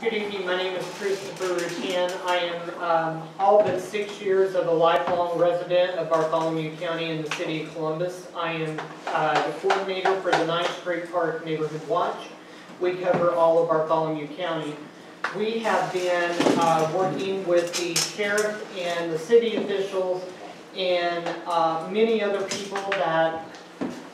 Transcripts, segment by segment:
Good evening, my name is Christopher Rutan. I am all but 6 years of a lifelong resident of Bartholomew County in the city of Columbus. I am the coordinator for the 9th Street Park Neighborhood Watch. We cover all of Bartholomew County. We have been working with the sheriff and the city officials and many other people that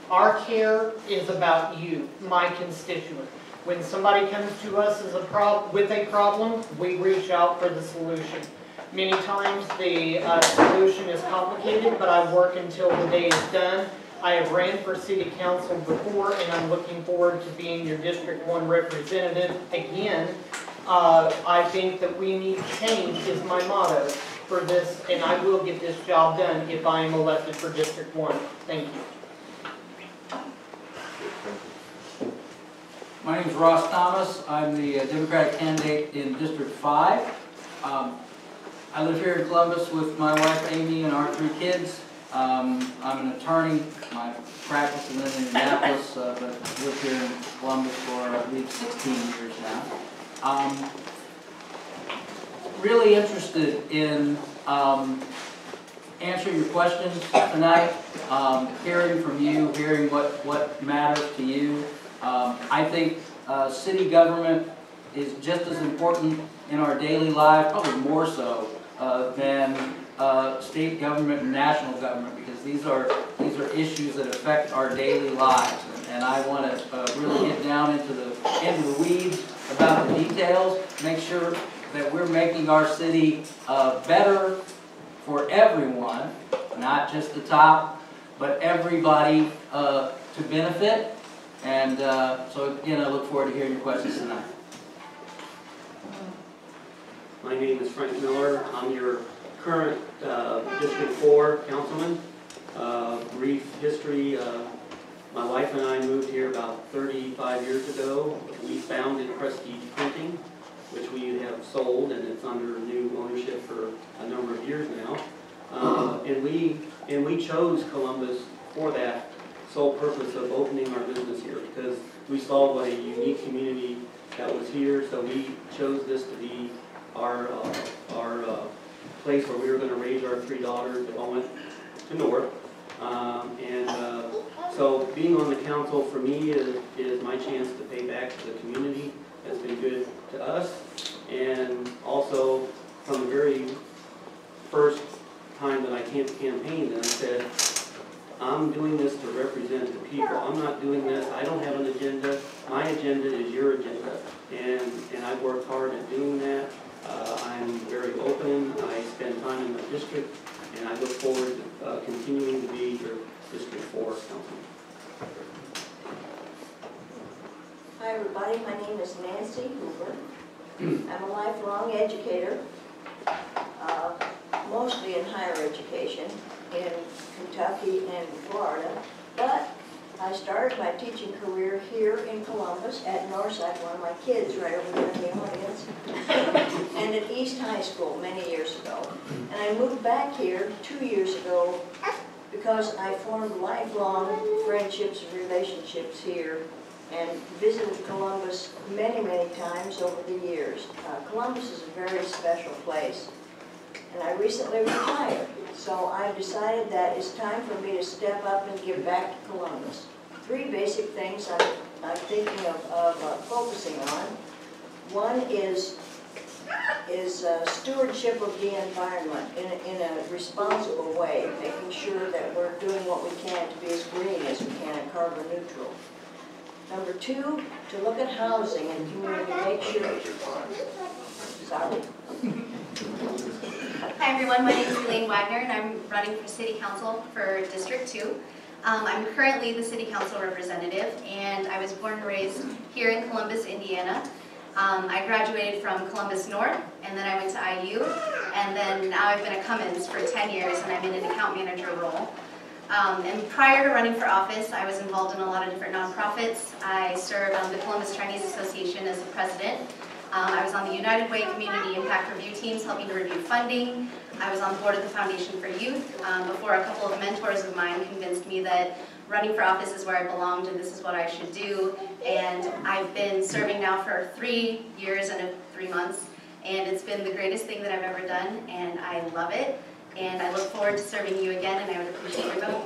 our care is about you, my constituent. When somebody comes to us with a problem, we reach out for the solution. Many times the solution is complicated, but I work until the day is done. I have ran for city council before, and I'm looking forward to being your District 1 representative again. I think that we need change is my motto for this, and I will get this job done if I am elected for District 1. Thank you. My name is Ross Thomas. I'm the Democratic candidate in District 5. I live here in Columbus with my wife Amy and our 3 kids. I'm an attorney. My practice is in Indianapolis, but I've lived here in Columbus for, I believe, 16 years now. Really interested in answering your questions tonight, hearing from you, hearing what matters to you. I think city government is just as important in our daily life, probably more so than state government and national government, because these are issues that affect our daily lives. And I want to really get down into the weeds about the details, make sure that we're making our city better for everyone, not just the top, but everybody to benefit. And so again, I look forward to hearing your questions tonight. My name is Frank Miller. I'm your current District 4 councilman. Brief history, my wife and I moved here about 35 years ago. We founded Prestige Printing, which we have sold, and it's under new ownership for a number of years now. And we chose Columbus for that sole purpose of opening our business here, because we saw what a unique community that was here. So we chose this to be our place where we were going to raise our 3 daughters that all went to North. So being on the council for me is my chance to pay back to the community. That's been good to us. And also from the very first time that I campaigned, and I said, I'm doing this to represent the people. I'm not doing this, I don't have an agenda. My agenda is your agenda. And I've worked hard at doing that. I'm very open. I spend time in my district, and I look forward to continuing to be your District 4 councilman. Hi everybody, my name is Nancy Hoover. I'm a lifelong educator, mostly in higher education in Kentucky and Florida, but I started my teaching career here in Columbus at Northside, one of my kids right over there in the audience, and at East High School many years ago. And I moved back here 2 years ago because I formed lifelong friendships and relationships here and visited Columbus many, many times over the years. Columbus is a very special place. And I recently retired, so I decided that it's time for me to step up and give back to Columbus. 3 basic things I'm thinking of focusing on. One is stewardship of the environment in a responsible way, making sure that we're doing what we can to be as green as we can and carbon neutral. Number 2, to look at housing and community, make sure. Sorry. Hi everyone, my name is Elaine Wagner and I'm running for City Council for District 2. I'm currently the City Council representative and I was born and raised here in Columbus, Indiana. I graduated from Columbus North and then I went to IU and then now I've been at Cummins for 10 years and I'm in an account manager role. And prior to running for office, I was involved in a lot of different nonprofits. I served on the Columbus Chinese Association as the president. I was on the United Way Community Impact Review teams helping to review funding. I was on the board of the Foundation for Youth before a couple of mentors of mine convinced me that running for office is where I belonged and this is what I should do. And I've been serving now for 3 years and 3 it's been the greatest thing that I've ever done, and I love it. And I look forward to serving you again, and I would appreciate your vote.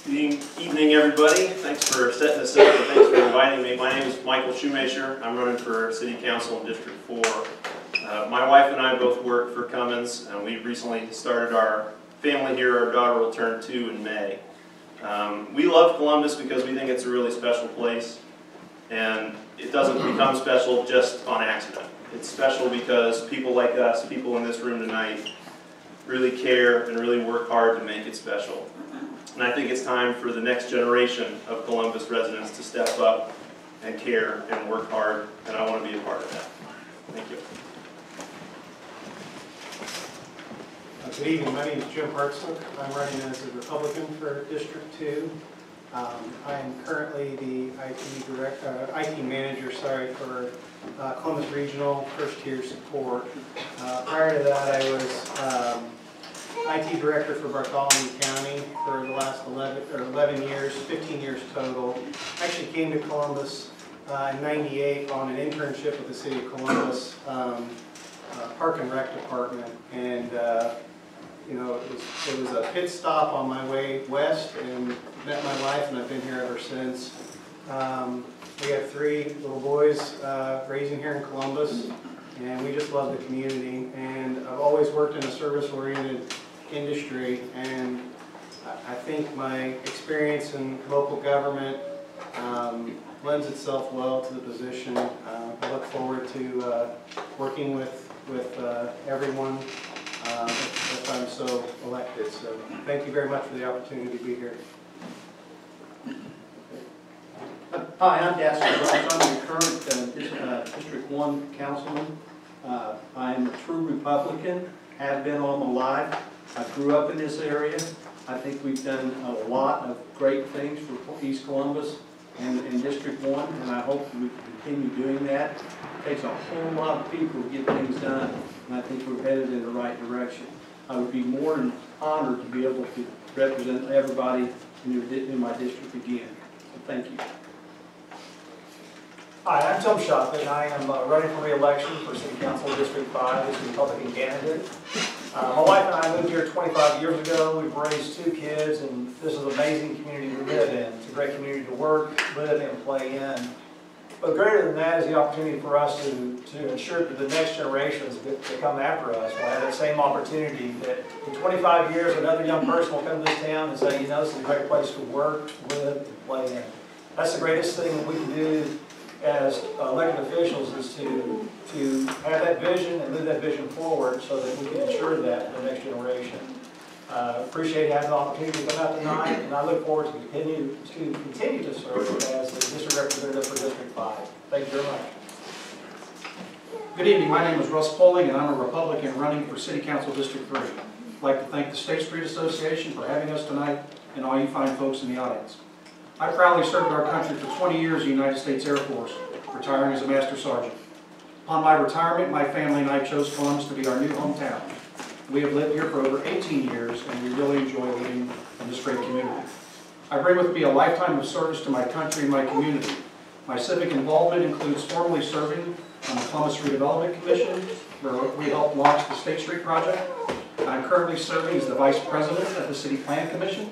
Good evening, everybody. Thanks for setting this up, and thanks for inviting me. My name is Michael Shoemaker. I'm running for City Council in District 4. My wife and I both work for Cummins, and we recently started our family here. Our daughter will turn 2 in May. We love Columbus because we think it's a really special place, and it doesn't become special just on accident. It's special because people like us, people in this room tonight, really care and really work hard to make it special. And I think it's time for the next generation of Columbus residents to step up and care and work hard, and I want to be a part of that. Thank you. Good evening, my name is Jim Hartzler. I'm running as a Republican for District 2. I am currently the IT manager for Columbus Regional First Tier Support. Prior to that, I was IT director for Bartholomew County for the last 11 years, 15 years total. I actually came to Columbus in '98 on an internship with the City of Columbus Park and Rec Department, and you know, it was a pit stop on my way west, and met my wife, and I've been here ever since. We have 3 little boys raising here in Columbus, and we just love the community. And I've always worked in a service-oriented industry, and I think my experience in local government lends itself well to the position. I look forward to working with everyone if I'm so elected. So thank you very much for the opportunity to be here. Hi, I'm Gaston Ross. I'm the current District 1 councilman. I am a true Republican, have been all my life. I grew up in this area. I think we've done a lot of great things for East Columbus and in District 1, and I hope we can continue doing that. It takes a whole lot of people to get things done, and I think we're headed in the right direction. I would be more than honored to be able to represent everybody in my district again. So thank you. Hi, I'm Tom Shopping. I am running for re-election for City Council District 5 as a Republican candidate. My wife and I moved here 25 years ago. We've raised 2 kids, and this is an amazing community to live in. It's a great community to work, live, and play in. But greater than that is the opportunity for us to ensure that the next generations that come after us will have that same opportunity, that in 25 years another young person will come to this town and say, you know, this is a great place to work, live, and play in. That's the greatest thing that we can do as elected officials, is to have that vision and move that vision forward so that we can ensure that for the next generation. Appreciate having the opportunity to come out tonight, and I look forward to continue to serve as the district representative for District 5. Thank you very much. Good evening, my name is Russ Poling, and I'm a Republican running for City Council District 3. I'd like to thank the State Street Association for having us tonight, and all you fine folks in the audience. I proudly served our country for 20 years in the United States Air Force, retiring as a Master Sergeant. Upon my retirement, my family and I chose Columbus to be our new hometown. We have lived here for over 18 years, and we really enjoy living in this great community. I bring with me a lifetime of service to my country and my community. My civic involvement includes formally serving on the Columbus Redevelopment Commission, where we helped launch the State Street project. I'm currently serving as the Vice President of the City Plan Commission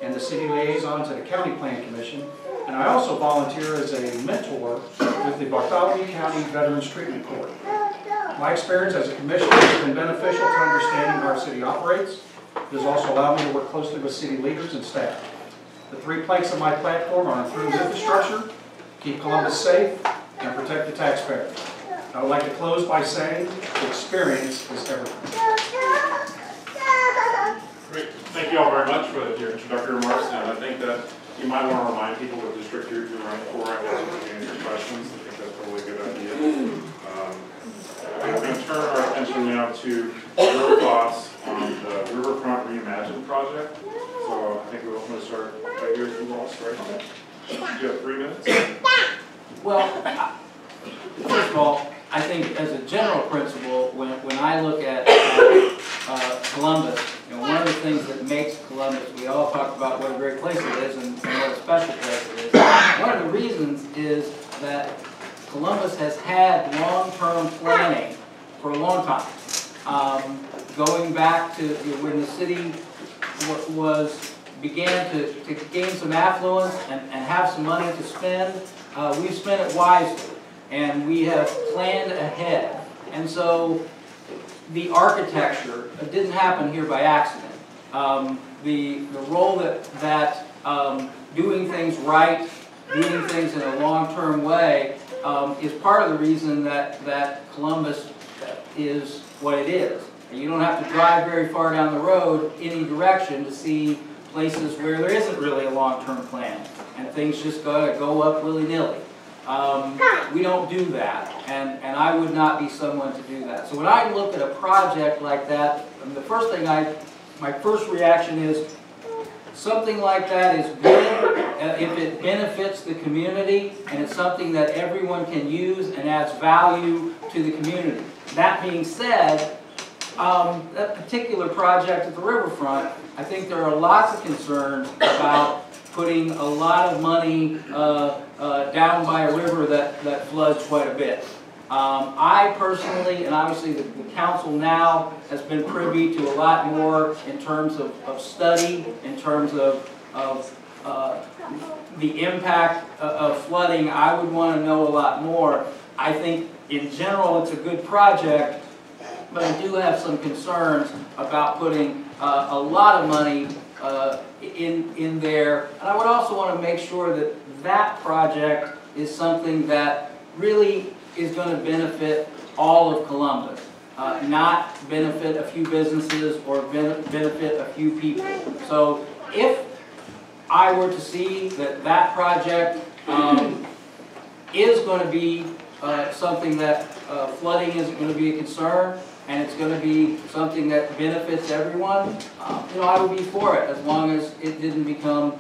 and the City Liaison to the County Plan Commission, and I also volunteer as a mentor with the Bartholomew County Veterans Treatment Court. My experience as a commissioner has been beneficial to understanding how our city operates. It has also allowed me to work closely with city leaders and staff. The 3 planks of my platform are improve infrastructure, keep Columbus safe, and protect the taxpayer. I would like to close by saying experience is everything. Great. Thank you all very much for your introductory remarks, and I think that you might want to remind people what district you're running for and to answer questions. I think that's probably a good idea. We're going to turn our attention now to your thoughts on the Riverfront Reimagined project. So I think we're going to start right here with you all, right? You have 3 minutes. Well, first of all, I think as a general principle, when I look at Columbus, you know, one of the things that makes Columbus, we all talk about what a great place it is and what a special place it is. One of the reasons is that Columbus has had long-term planning for a long time. Going back to when the city began to gain some affluence and have some money to spend, we've spent it wisely, and we have planned ahead. And so the architecture didn't happen here by accident. The role that doing things right, doing things in a long-term way, is part of the reason that Columbus is what it is. And you don't have to drive very far down the road any direction to see places where there isn't really a long-term plan, and things just go up willy-nilly. We don't do that, and I would not be someone to do that. So when I look at a project like that, the first thing my first reaction is, something like that is good if it benefits the community and it's something that everyone can use and adds value to the community. That being said, that particular project at the riverfront, I think there are lots of concerns about putting a lot of money down by a river that floods quite a bit. I personally, and obviously the council now has been privy to a lot more in terms of study, in terms of the impact of flooding. I would want to know a lot more. I think in general it's a good project, but I do have some concerns about putting a lot of money in there. And I would also want to make sure that that project is something that really is going to benefit all of Columbus, not benefit a few businesses or benefit a few people. So if I were to see that project is going to be something that flooding isn't going to be a concern, and it's going to be something that benefits everyone, I would be for it, as long as it didn't become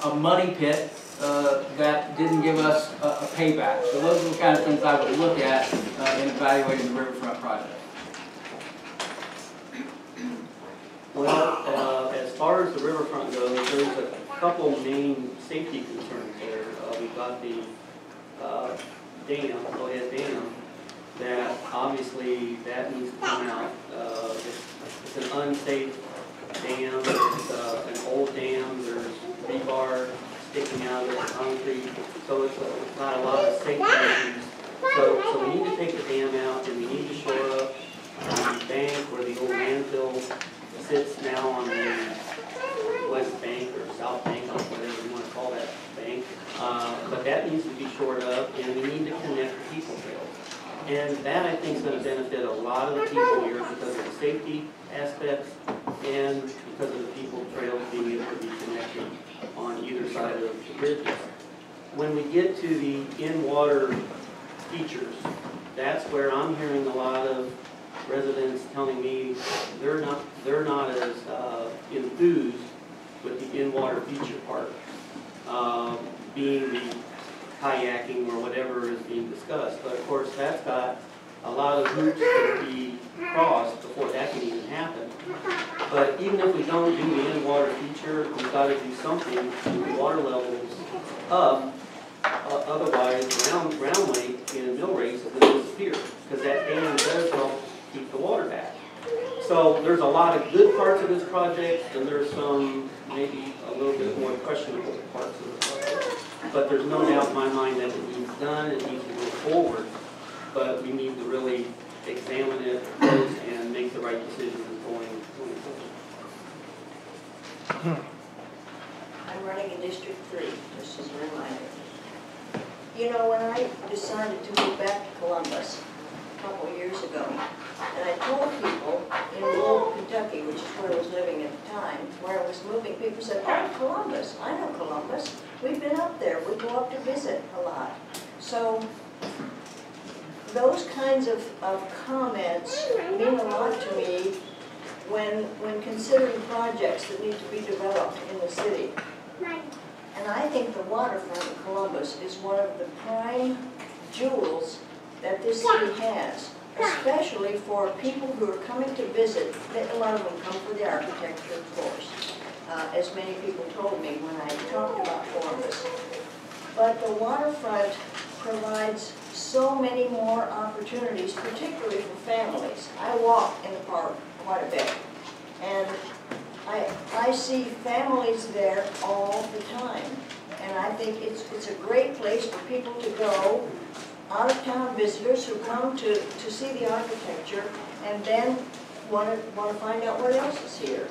a money pit that didn't give us a payback. So those are the kind of things I would look at in evaluating the riverfront project. Well, as far as the riverfront goes, there's a couple main safety concerns there. We've got the Go-Ahead Dam, that obviously that needs to come out. It's an unsafe dam, it's an old dam, there's rebar sticking out of the concrete, so it's got a lot of safety issues. So we need to take the dam out, and we need to shore up the bank where the old landfill sits now on the west bank or south bank, whatever you want to call that bank. But that needs to be shored up, and we need to connect the people trails. And that, I think, is going to benefit a lot of the people here because of the safety aspects and because of the people trails being able to be connected on either side of the bridges. When we get to the in-water features, that's where I'm hearing a lot of residents telling me they're not as enthused with the in-water feature part, being the kayaking or whatever is being discussed. But of course, that's got a lot of hoops to be crossed before that can even happen. But even if we don't do the in-water feature, we've got to do something to the water levels up. Otherwise, ground lake and mill rates are going to disappear because that dam does help keep the water back. So there's a lot of good parts of this project, and there's some maybe a little bit more questionable parts of the project. But there's no doubt in my mind that it needs done, it needs to go forward, but we need to really examine it close and make the right decisions going forward. I'm running in District 3, just as a reminder. You know, when I decided to move back to Columbus a couple of years ago, and I told people in rural Kentucky, which is where I was living at the time, where I was moving, people said, "Oh, Columbus, I know Columbus. We've been up there. We go up to visit a lot." So those kinds of comments mean a lot to me when considering projects that need to be developed in the city. And I think the waterfront in Columbus is one of the prime jewels that this city has, especially for people who are coming to visit. A lot of them come for the architecture, of course, as many people told me when I talked about Columbus. But the waterfront provides so many more opportunities, particularly for families. I walk in the park quite a bit, and I see families there all the time. And I think it's a great place for people to go, out-of-town visitors who come to see the architecture and then want to find out what else is here.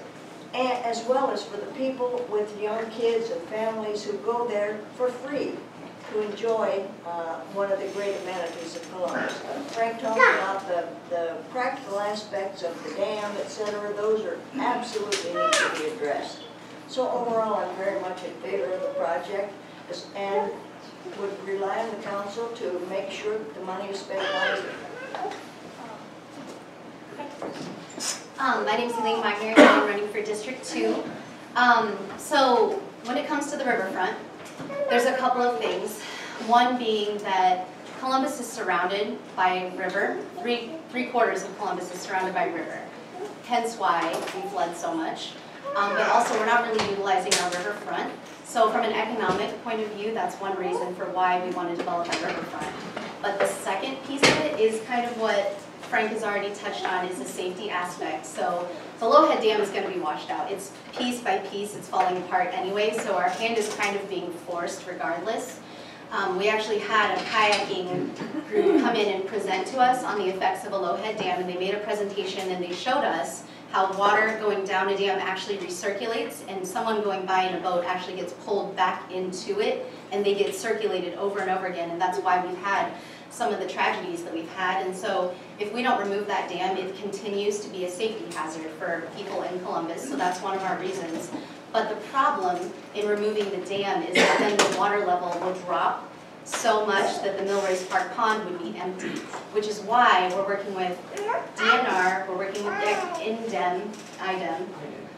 And as well as for the people with young kids and families who go there for free to enjoy one of the great amenities of Columbus. Frank talked about the practical aspects of the dam, etc. Those are absolutely need to be addressed. So overall, I'm very much in favor of the project and would rely on the council to make sure that the money is spent wisely. My name is Elaine Wagner, and I'm running for District 2. So when it comes to the riverfront, there's a couple of things. One being that Columbus is surrounded by river. Three-quarters of Columbus is surrounded by river. Hence why we flood so much. But also we're not really utilizing our riverfront. So from an economic point of view, that's one reason for why we want to develop our riverfront. But the second piece of it is kind of what Frank has already touched on, is the safety aspect. So the Lowhead Dam is going to be washed out. It's piece by piece, it's falling apart anyway, so our hand is kind of being forced regardless. We actually had a kayaking group come in and present to us on the effects of a Lowhead Dam, and they made a presentation and they showed us how water going down a dam actually recirculates, and someone going by in a boat actually gets pulled back into it, and they get circulated over and over again, and that's why we've had some of the tragedies that we've had. And so if we don't remove that dam, it continues to be a safety hazard for people in Columbus, so that's one of our reasons. But the problem in removing the dam is that then the water level will drop so much that the Millrace Park Pond would be empty, which is why we're working with DNR, we're working with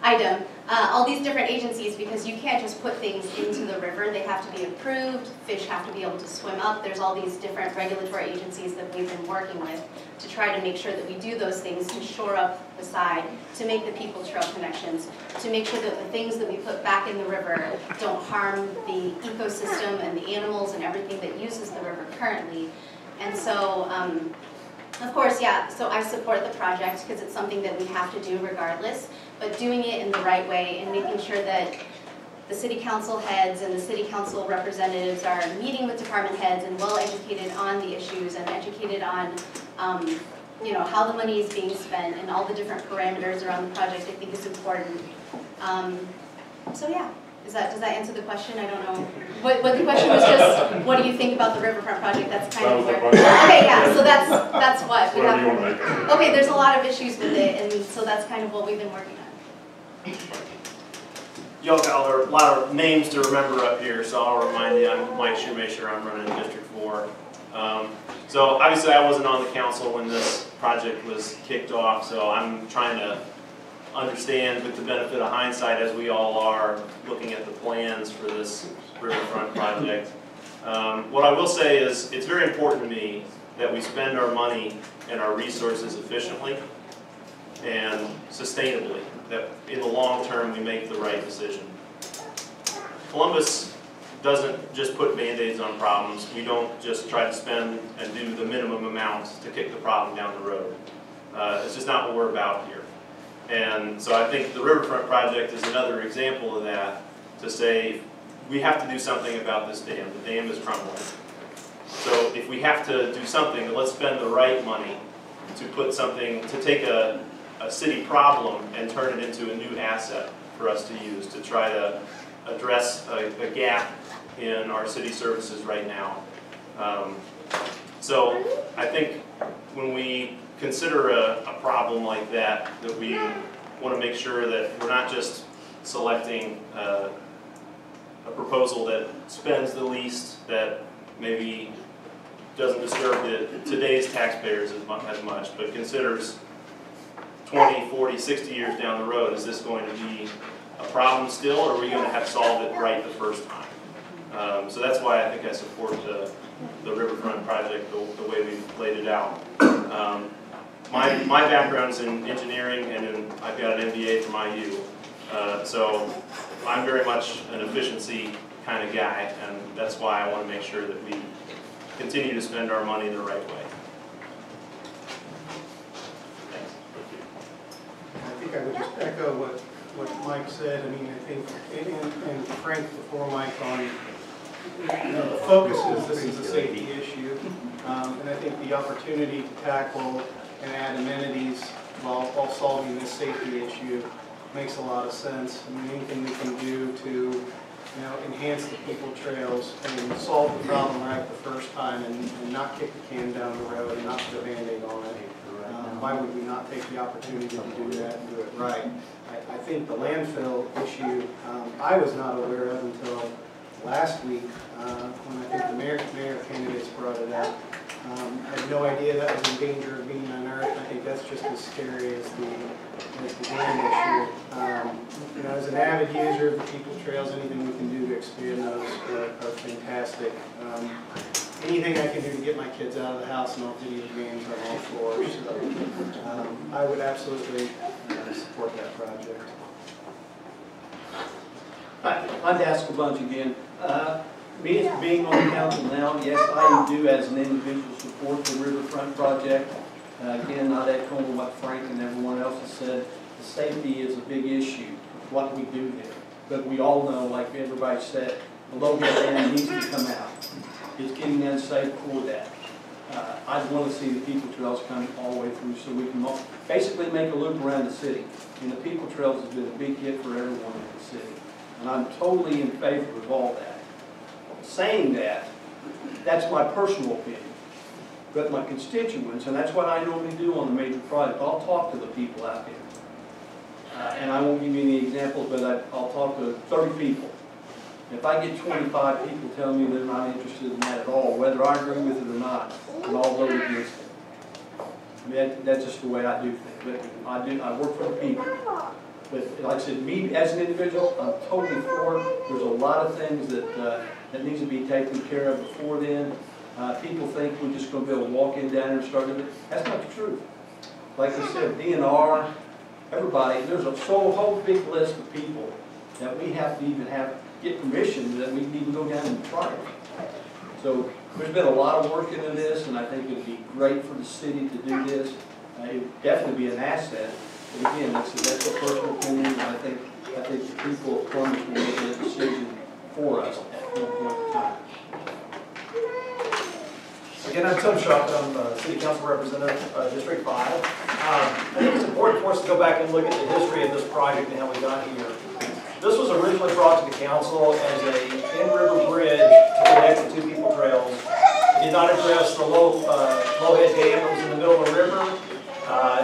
IDEM, all these different agencies, because you can't just put things into the river. They have to be approved, fish have to be able to swim up. There's all these different regulatory agencies that we've been working with to try to make sure that we do those things to shore up the side, to make the people trail connections, to make sure that the things that we put back in the river don't harm the ecosystem and the animals and everything that uses the river currently. And so, of course, yeah, so I support the project because it's something that we have to do regardless, but doing it in the right way and making sure that the city council heads and the city council representatives are meeting with department heads and well educated on the issues and educated on you know, how the money is being spent and all the different parameters around the project, I think is important. So yeah, does that answer the question? I don't know. What the question was just, what do you think about the riverfront project? That's kind of where. Okay, yeah. So that's what we have. You want to make it. Okay, there's a lot of issues with it, and so that's kind of what we've been working on. Y'all got a lot of names to remember up here, so I'll remind you, I'm Mike Shoemaker, I'm running District 4. So obviously I wasn't on the council when this project was kicked off, so I'm trying to understand with the benefit of hindsight, as we all are, looking at the plans for this riverfront project. What I will say is it's very important to me that we spend our money and our resources efficiently and sustainably, that in the long term we make the right decision. Columbus doesn't just put band-aids on problems. We don't just try to spend and do the minimum amount to kick the problem down the road. It's just not what we're about here. And so I think the Riverfront project is another example of that, to say we have to do something about this dam. The dam is crumbling. So if we have to do something, then let's spend the right money to put something, to take a city problem and turn it into a new asset for us to use to try to address a gap in our city services right now. So I think when we consider a problem like that, that we want to make sure that we're not just selecting a proposal that spends the least, that maybe doesn't disturb today's taxpayers as much, but considers 20, 40, 60 years down the road, is this going to be a problem still, or are we going to have solved it right the first time? So that's why I think I support the Riverfront project the way we've laid it out. My background is in engineering, and I've got an MBA from IU. So I'm very much an efficiency kind of guy, and that's why I want to make sure that we continue to spend our money the right way. Thanks. I think I would just echo what Mike said. I mean, I think, and Frank before Mike on, the focus is this is a safety issue. And I think the opportunity to tackle and add amenities while solving this safety issue makes a lot of sense. I mean, anything we can do to, enhance the people trails and solve the problem right the first time and not kick the can down the road and not put a Band-Aid on it. Why would we not take the opportunity to do that and do it right? I think the landfill issue, I was not aware of until last week when I think the mayor candidates brought it up. I had no idea that was in danger of being unearthed. I think that's just as scary as the dam issue. As an avid user of the people trails, anything we can do to expand those are fantastic. Anything I can do to get my kids out of the house and off video games, I'm all for. So I would absolutely support that project. Hi, I'm Das Bunch again. Being on the council now, yes, I do as an individual support the Riverfront project. Again, not echoing what Frank and everyone else has said. The safety is a big issue with what we do there. But we all know, like everybody said, the low-head dam needs to come out. It's getting unsafe for that. I'd want to see the people trails come all the way through so we can basically make a loop around the city. And the people trails has been a big hit for everyone in the city. And I'm totally in favor of all that. Saying that, that's my personal opinion. But my constituents, and that's what I normally do on the major project, I'll talk to the people out there. And I won't give you any examples, but I'll talk to 30 people. If I get 25 people telling me they're not interested in that at all, whether I agree with it or not, and I'll vote against it. I mean, that's just the way I do things. But I work for the people. But like I said, me as an individual, I'm totally for it. There's a lot of things that needs to be taken care of before then. People think we're just going to be able to walk in down there and start it. That's not the truth. Like I said, DNR, everybody, there's a whole big list of people that we have to even get permission that we can even go down and try it. So there's been a lot of work into this, and I think it would be great for the city to do this. It would definitely be an asset. But again, that's a personal opinion, and I think the people of Columbus will make that decision for us at one point in time. Again, I'm Tim Shuck. I'm City Council Representative, District 5. I think it's important for us to go back and look at the history of this project and how we got here. This was originally brought to the council as a in-river bridge to connect the two people trails. It did not address the low-head dam that was in the middle of the river.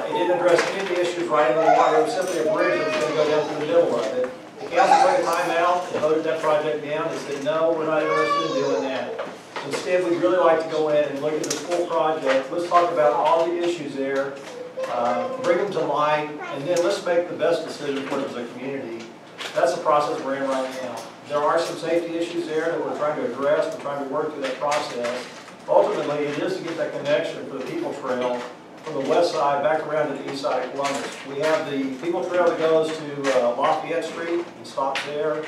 It didn't address any of the issues right in the water. It was simply a bridge that was going to go down through the middle of it. The council took a time out and voted that project down and said, no, we're not interested in doing that. Instead, we'd really like to go in and look at this full project. Let's talk about all the issues there, bring them to light, and then let's make the best decision for it as a community. That's the process we're in right now. There are some safety issues there that we're trying to address. We're trying to work through that process. Ultimately, it is to get that connection for the people trail from the west side back around to the east side of Columbus. We have the people trail that goes to Lafayette Street and stops there.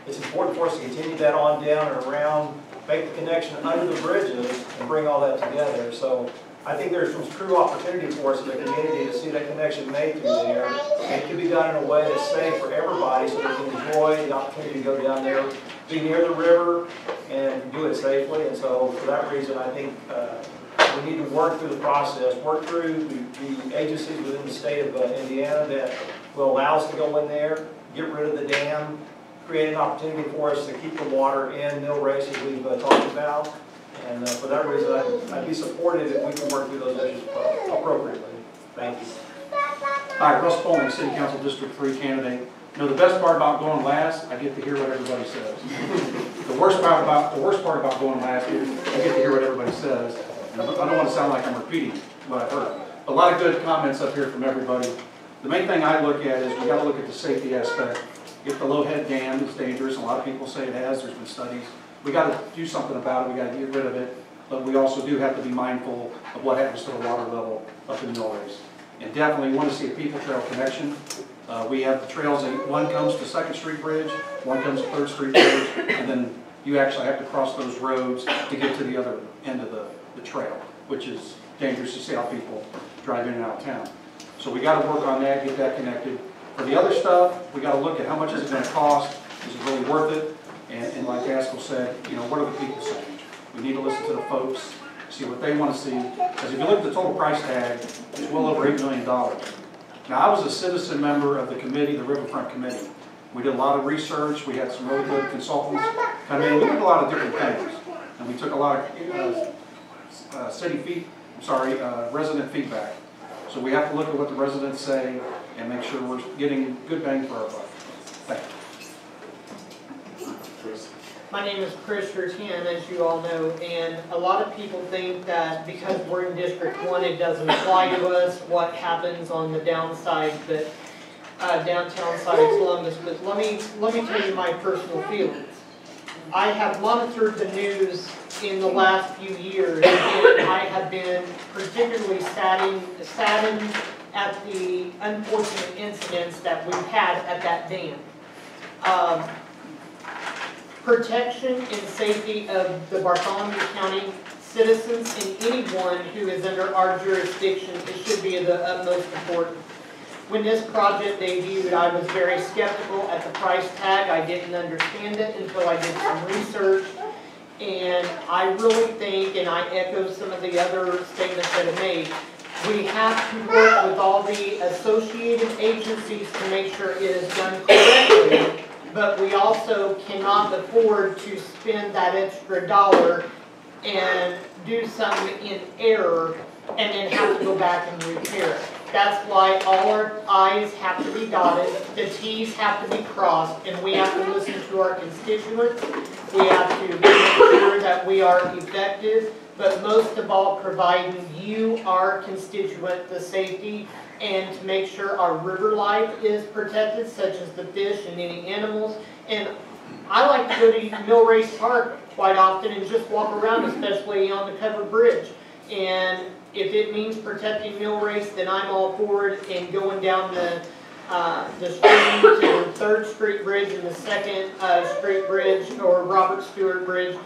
It's important for us to continue that on down and around, make the connection under the bridges and bring all that together. So I think there's some true opportunity for us in the community to see that connection made through there. And it can be done in a way that's safe for everybody so they can enjoy the opportunity to go down there, be near the river, and do it safely. And so for that reason, I think we need to work through the process, work through the agencies within the state of Indiana that will allow us to go in there, get rid of the dam, create an opportunity for us to keep the water in mill race as we've talked about. And for that reason, I'd be supportive if we can work through those issues appropriately. Thank you. Hi, Russ Poling, City Council District 3 candidate. The best part about going last, I get to hear what everybody says. The worst part about going last is I get to hear what everybody says. And I don't want to sound like I'm repeating what I've heard. A lot of good comments up here from everybody. The main thing I look at is we got to look at the safety aspect. If the low-head dam is dangerous, a lot of people say it has, there's been studies. We got to do something about it, we got to get rid of it, but we also do have to be mindful of what happens to the water level up in mill race. And definitely want to see a people trail connection. We have the trails, one comes to 2nd Street Bridge, one comes to 3rd Street Bridge, and then you actually have to cross those roads to get to the other end of the trail, which is dangerous to see how people drive in and out of town. So we got to work on that, get that connected. For the other stuff, we got to look at how much is it going to cost, is it really worth it? And like Gaskell said, you know, what are the people saying? We need to listen to the folks, see what they want to see. Because if you look at the total price tag, it's well over $8 million. Now, I was a citizen member of the committee, the Riverfront Committee. We did a lot of research. We had some really good consultants come in. We did a lot of different things. And we took a lot of resident feedback. So we have to look at what the residents say and make sure we're getting good bang for our buck. Thank you. Chris? My name is Chris Shertian, as you all know, and a lot of people think that because we're in District 1, it doesn't apply to us what happens on the downside, but downtown side of Columbus. But let me tell you my personal feelings. I have monitored the news in the last few years, and I have been particularly saddened at the unfortunate incidents that we've had at that dam. Protection and safety of the Bartholomew County citizens and anyone who is under our jurisdiction, it should be of the utmost importance. When this project debuted, I was very skeptical at the price tag. I didn't understand it until I did some research. And I really think, and I echo some of the other statements that are made, we have to work with all the associated agencies to make sure it is done correctly. But we also cannot afford to spend that extra dollar and do something in error and then have to go back and repair it. That's why all our I's have to be dotted, the T's have to be crossed, and we have to listen to our constituents. We have to make sure that we are effective, but most of all providing you, our constituent, the safety and to make sure our river life is protected, such as the fish and any animals. And I like to go to Mill Race Park quite often and just walk around, especially on the covered bridge. And if it means protecting Mill Race, then I'm all for it. And going down the stream to the 3rd Street Bridge and the 2nd Street Bridge or Robert Stewart Bridge,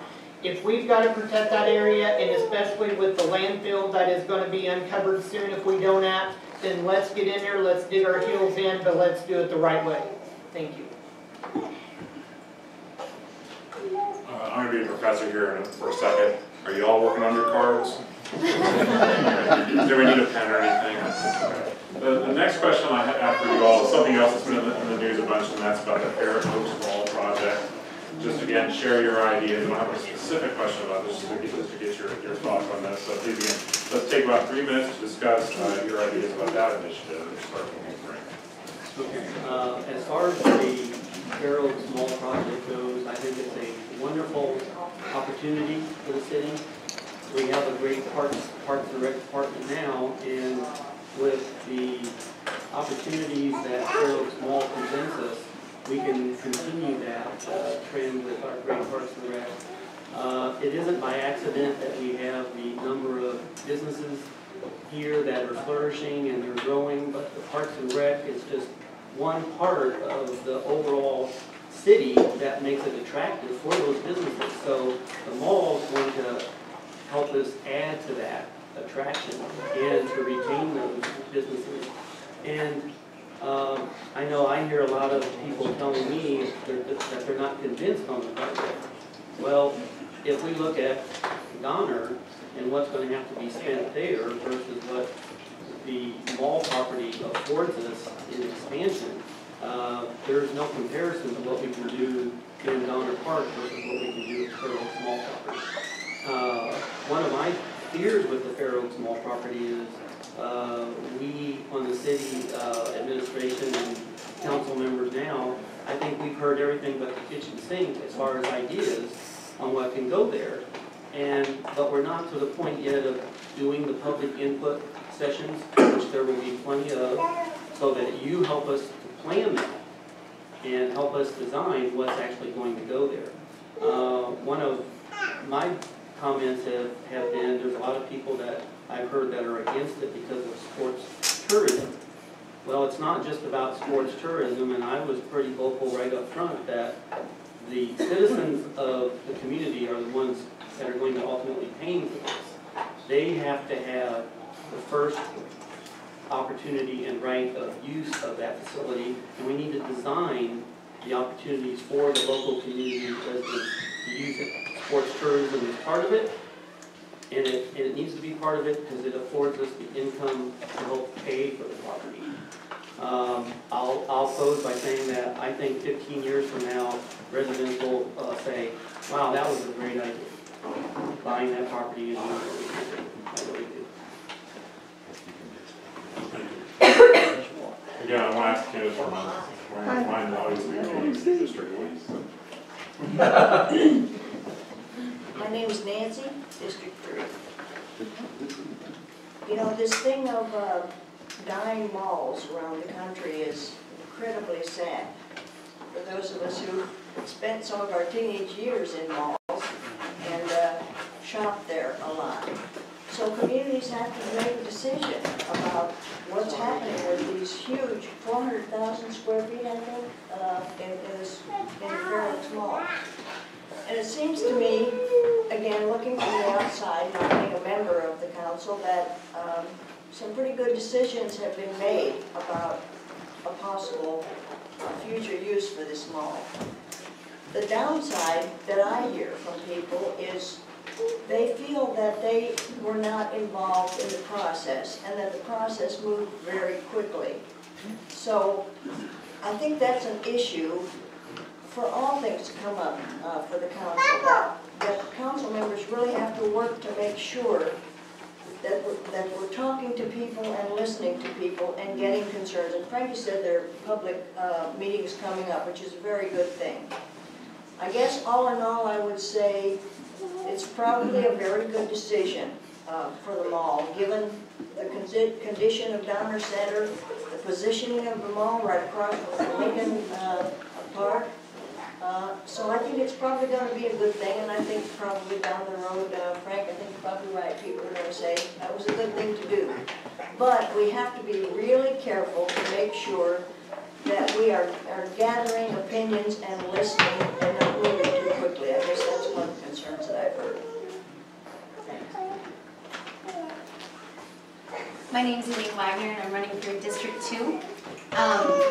if we've got to protect that area, and especially with the landfill that is going to be uncovered soon if we don't act, then let's get in there, let's dig our heels in, but let's do it the right way. Thank you. I'm going to be a professor here for a second. Are you all working on your cards? Do we need a pen or anything? The next question I have for you all is something else that's been in the news a bunch, and that's about the Fair Oaks Mall project. Just again, share your ideas. I don't have a specific question about this, just to get your thoughts on this. So please, again, let's take about 3 minutes to discuss your ideas about that initiative and start moving. Okay. As far as the Fair Oaks Mall project goes, I think it's a wonderful opportunity for the city. We have a great Parks and Rec department now, and with the opportunities that Fair Oaks Mall presents us, we can continue that trend with our great Parks and Rec. It isn't by accident that we have the number of businesses here that are flourishing and they're growing, but the Parks and Rec is just one part of the overall city that makes it attractive for those businesses. So the malls want to help us add to that attraction and to retain those businesses. And I know I hear a lot of people telling me that they're not convinced on the project. Well, if we look at Donner and what's going to have to be spent there versus what the mall property affords us in expansion, there's no comparison to what we can do in Donner Park versus what we can do at Fair Oaks Mall property. One of my fears with the Fair Oaks Mall property is we on the city administration and council members now, I think we've heard everything but the kitchen sink as far as ideas on what can go there. But we're not to the point yet of doing the public input sessions, which there will be plenty of, so that you help us to plan that and help us design what's actually going to go there. One of my comments have been, there's a lot of people that I've heard that are against it because of sports tourism. Well, it's not just about sports tourism, and I was pretty vocal right up front that the citizens of the community are the ones that are going to ultimately pay for this. They have to have the first opportunity and right of use of that facility, and we need to design the opportunities for the local community residents to use it. Sports tourism is part of it, and it needs to be part of it because it affords us the income to help pay for the property. I'll close by saying that I think 15 years from now, residents will say, wow, that was a great idea, buying that property and doing what we did. I really do. Again, I want to ask Candace for mine, obviously, being District Police. My name is Nancy, District 3. You know, this thing of dying malls around the country is incredibly sad. For those of us who spent some of our teenage years in malls and shopped there a lot. So communities have to make a decision about what's happening with these huge 400,000 square feet, I think, in Fair Oaks Mall. And it seems to me, again, looking from the outside, not being a member of the council, that some pretty good decisions have been made about a possible future use for this mall. The downside that I hear from people is they feel that they were not involved in the process and that the process moved very quickly. So I think that's an issue for all things to come up for the council, that the council members really have to work to make sure that we're talking to people and listening to people and getting concerns. And Frankie said there are public meetings coming up, which is a very good thing. I guess all in all, I would say it's probably a very good decision for the mall, given the condition of Downer Center, the positioning of the mall right across from Lincoln Park. So I think it's probably going to be a good thing, and I think probably down the road, Frank, I think you're probably right, people are going to say that was a good thing to do. But we have to be really careful to make sure that we are gathering opinions and listening and not moving too quickly. I guess that's one of the concerns that I've heard. Thanks. My name is Elaine Wagner, and I'm running for District 2.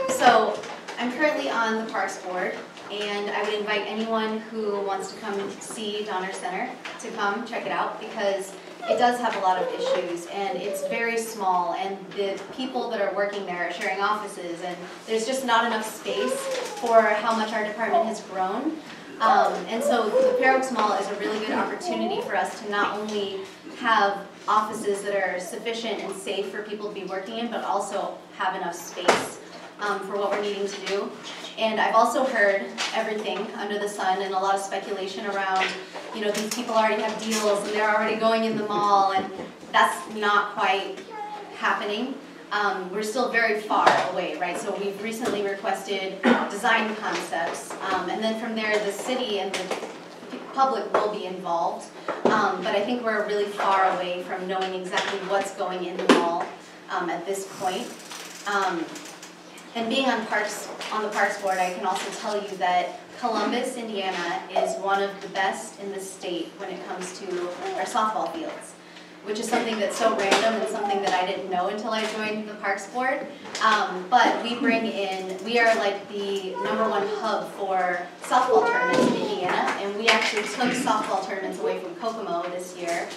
So I'm currently on the Parks Board, and I would invite anyone who wants to come see Donner Center to come check it out, because it does have a lot of issues, and it's very small, and the people that are working there are sharing offices, and there's just not enough space for how much our department has grown. And so the Fair Oaks Mall is a really good opportunity for us to not only have offices that are sufficient and safe for people to be working in, but also have enough space for what we're needing to do. And I've also heard everything under the sun and a lot of speculation around, you know, these people already have deals and they're already going in the mall, and that's not quite happening. We're still very far away, right? So we've recently requested design concepts, and then from there the city and the public will be involved. But I think we're really far away from knowing exactly what's going in the mall at this point. And being on the Parks Board, I can also tell you that Columbus, Indiana is one of the best in the state when it comes to our softball fields, which is something that's so random and something that I didn't know until I joined the Parks Board. But we are like the #1 hub for softball tournaments in Indiana, and we actually took softball tournaments away from Kokomo this year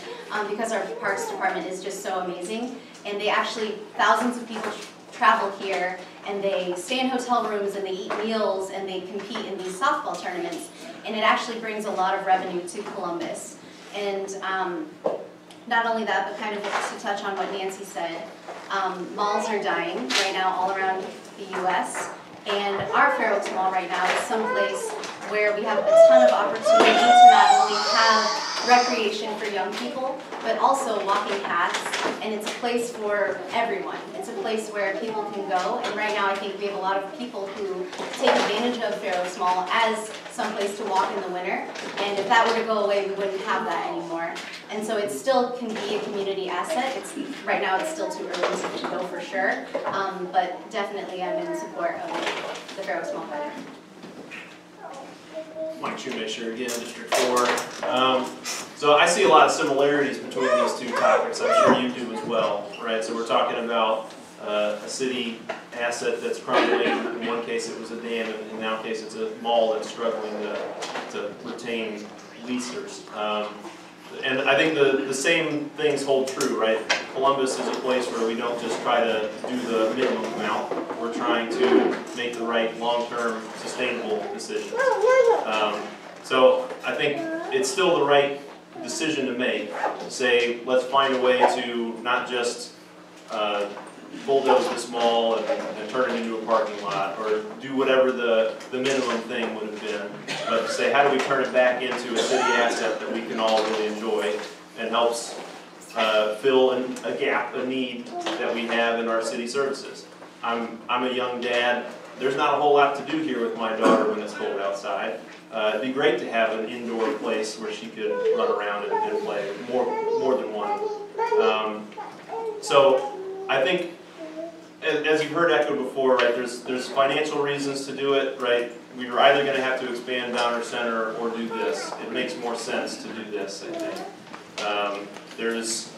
because our Parks Department is just so amazing. And thousands of people travel here, and they stay in hotel rooms, and they eat meals, and they compete in these softball tournaments. And it actually brings a lot of revenue to Columbus. And not only that, but kind of to touch on what Nancy said, malls are dying right now all around the U.S. And our Fair Oaks Mall right now is someplace where we have a ton of opportunity to not only have recreation for young people, but also walking paths, and it's a place for everyone. It's a place where people can go, and right now I think we have a lot of people who take advantage of Fair Oaks Mall as some place to walk in the winter, and if that were to go away, we wouldn't have that anymore. And so it still can be a community asset. Right now it's still too early to know for sure, but definitely I'm in support of the Fair Oaks Mall project. Mike Shoemaker again, District 4. So I see a lot of similarities between these two topics. I'm sure you do as well, right? So we're talking about a city asset that's crumbling. In one case it was a dam, and in our case it's a mall that's struggling to retain leasers. And I think the same things hold true, right? Columbus is a place where we don't just try to do the minimum amount. We're trying to make the right long-term sustainable decisions. So I think it's still the right decision to make, to say, let's find a way to not just bulldoze this mall and turn it into a parking lot, or do whatever the minimum thing would have been, but to say, how do we turn it back into a city asset that we can all really enjoy and helps fill a gap, a need that we have in our city services. I'm a young dad. There's not a whole lot to do here with my daughter when it's cold outside. It'd be great to have an indoor place where she could run around and play, more than one. So I think, as you've heard echoed before, right, there's financial reasons to do it, right? We're either going to have to expand Donner Center or do this. It makes more sense to do this, I think. There's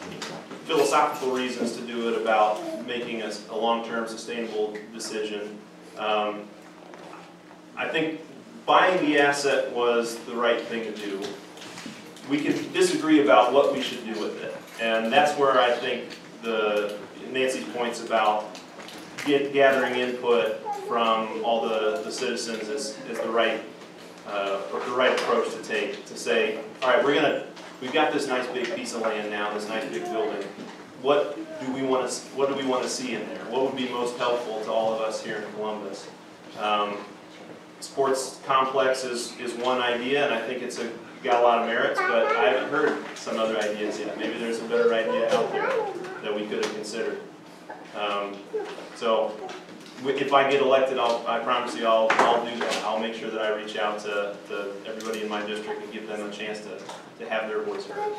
philosophical reasons to do it about making a long-term sustainable decision. I think buying the asset was the right thing to do. We can disagree about what we should do with it, and that's where I think Nancy's points about gathering input from all the citizens is the right approach to take. To say, all right, we've got this nice big piece of land now, this nice big building. What do we want to see in there? What would be most helpful to all of us here in Columbus? Sports complex is one idea, and I think it's got a lot of merits, but I haven't heard some other ideas yet. Maybe there's a better idea out there that we could have considered. So if I get elected, I promise you I'll do that. I'll make sure that I reach out to everybody in my district and give them a chance to have their voice heard.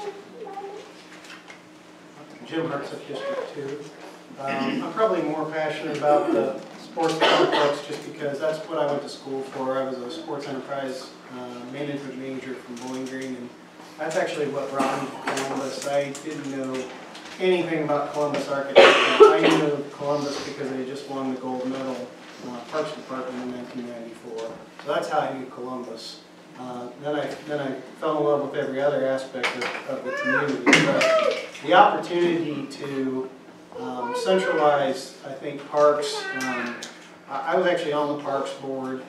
Jim Hartsook, District 2. I'm probably more passionate about the sports complex just because that's what I went to school for. I was a sports enterprise management major from Bowling Green, and that's actually what brought me to Columbus. I didn't know anything about Columbus architecture. I knew Columbus because they just won the gold medal Parks Department in 1994. So that's how I knew Columbus. Then I fell in love with every other aspect of the community. But the opportunity to centralize, I think, parks. I was actually on the Parks Board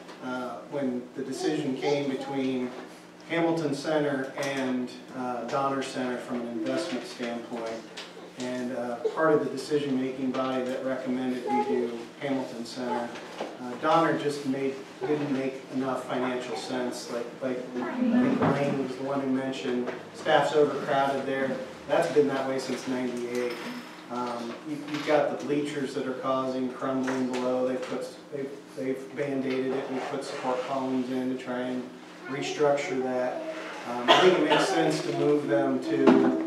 when the decision came between Hamilton Center and Donner Center from an investment standpoint. And part of the decision-making body that recommended we do Hamilton Center, Donner just didn't make enough financial sense. Like I think Lane was the one who mentioned staff's overcrowded there. That's been that way since '98. You've got the bleachers that are causing crumbling below. They've band-aided it. We put support columns in to try and restructure that. I think it makes sense to move them to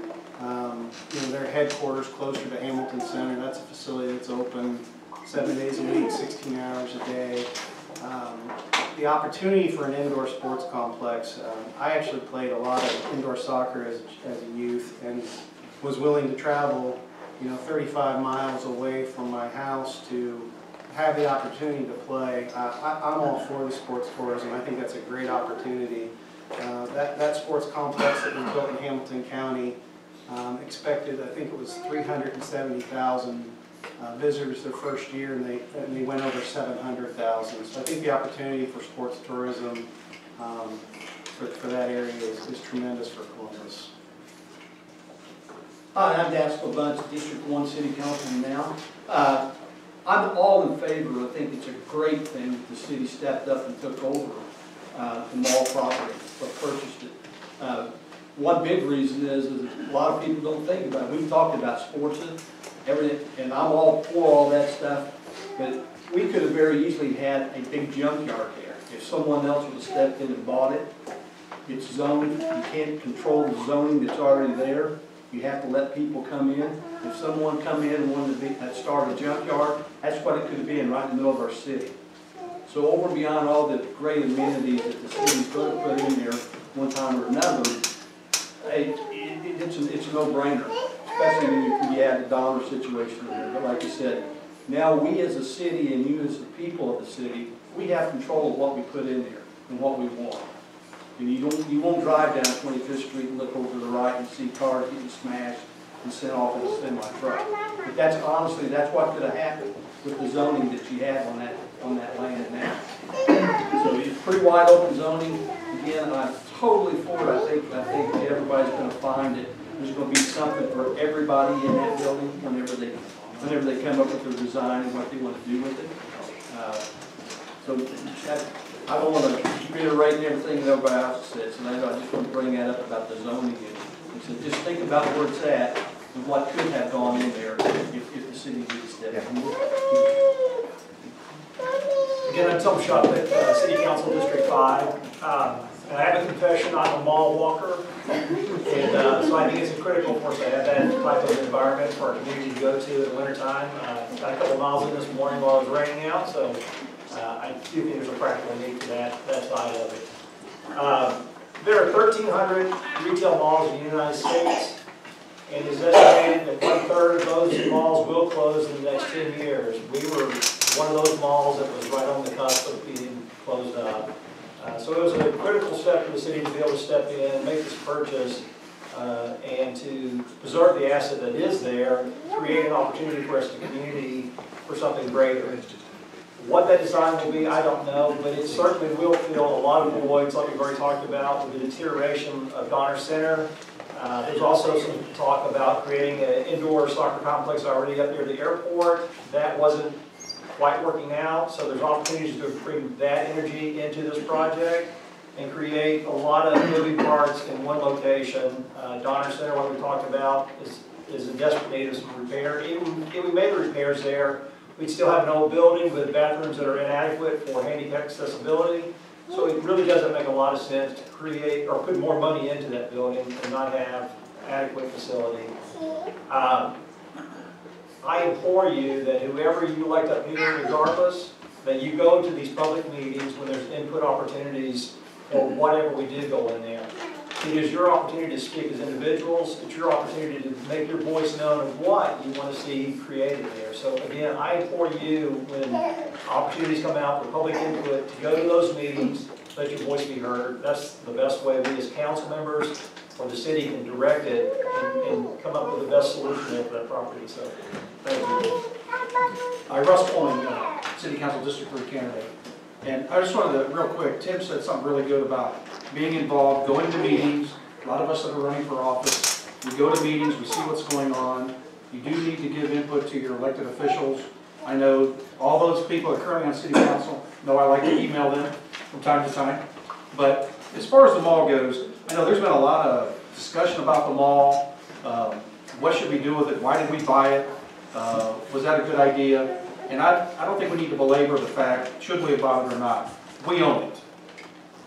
their headquarters closer to Hamilton Center. That's a facility that's open 7 days a week, 16 hours a day. The opportunity for an indoor sports complex, I actually played a lot of indoor soccer as a youth and was willing to travel 35 miles away from my house to have the opportunity to play. I'm all for the sports tourism. I think that's a great opportunity. That sports complex that we built in Hamilton County expected, I think it was 370,000 visitors their first year, and they went over 700,000. So I think the opportunity for sports tourism for that area is tremendous for Columbus. Hi, I'm Daskell Bunch, District 1 City Councilman now. I'm all in favor. I think it's a great thing that the city stepped up and took over the mall property or purchased it. One big reason is a lot of people don't think about it. We've talked about sports, everything, and I'm all for all that stuff, but we could have very easily had a big junkyard there. If someone else would have stepped in and bought it, it's zoned. You can't control the zoning that's already there. You have to let people come in. If someone come in and wanted to start a junkyard, that's what it could have been right in the middle of our city. So over and beyond all the great amenities that the city's going to put in there one time or another, it's a no-brainer, especially when you add the dollar situation in there. But like you said, now we as a city and you as the people of the city, we have control of what we put in there and what we want. And you won't drive down 25th Street and look over to the right and see cars getting smashed and sent off in a semi-truck. But that's honestly, that's what could have happened with the zoning that you have on that land now. So it's pretty wide open zoning. Again, I'm totally for it. I think everybody's going to find that there's going to be something for everybody in that building whenever they come up with their design and what they want to do with it. I don't want to reiterate everything that everybody else said, so I just want to bring that up about the zoning. And so just think about where it's at and what could have gone in there if the city did step in. Again, I'm Tom Shupp at City Council District 5. And I have a confession, I'm a mall walker. And so I think it's critical for us to have that type of environment for our community to go to in the wintertime. Got a couple miles in this morning while it was raining out, so I do think there's a practical need for that side of it. There are 1,300 retail malls in the United States, and it's estimated that 1/3 of those malls will close in the next 10 years. We were one of those malls that was right on the cusp of being closed up. So it was a critical step for the city to be able to step in and make this purchase and to preserve the asset that is there, create an opportunity for us as a community for something greater. What that design will be, I don't know, but it certainly will fill a lot of voids, like we've already talked about, with the deterioration of Donner Center. There's also some talk about creating an indoor soccer complex already up near the airport. That wasn't quite working out, so there's opportunities to bring that energy into this project and create a lot of moving parts in one location. Donner Center, what we talked about, is in desperate need of some repair. Even if we made the repairs there, we'd still have an old building with bathrooms that are inadequate for handicap accessibility. So it really doesn't make a lot of sense to create or put more money into that building and not have adequate facility. I implore you that whoever you elect up here, regardless, that you go to these public meetings when there's input opportunities for whatever we do go in there. It is your opportunity to speak as individuals. It's your opportunity to make your voice known of what you want to see created there. So again, I implore you, when opportunities come out for public input, to go to those meetings, let your voice be heard. That's the best way we as council members or the city can direct it and come up with the best solution for that property. So thank you. Russ Poling, City Council District 3 candidate. And I just wanted to, real quick, Tim said something really good about being involved, going to meetings. A lot of us that are running for office, we go to meetings, we see what's going on. You do need to give input to your elected officials. I know all those people that are currently on City Council know I like to email them from time to time. But as far as the mall goes, I know there's been a lot of discussion about the mall. What should we do with it? Why did we buy it? Was that a good idea? And I don't think we need to belabor the fact, should we have bought it or not. We own it.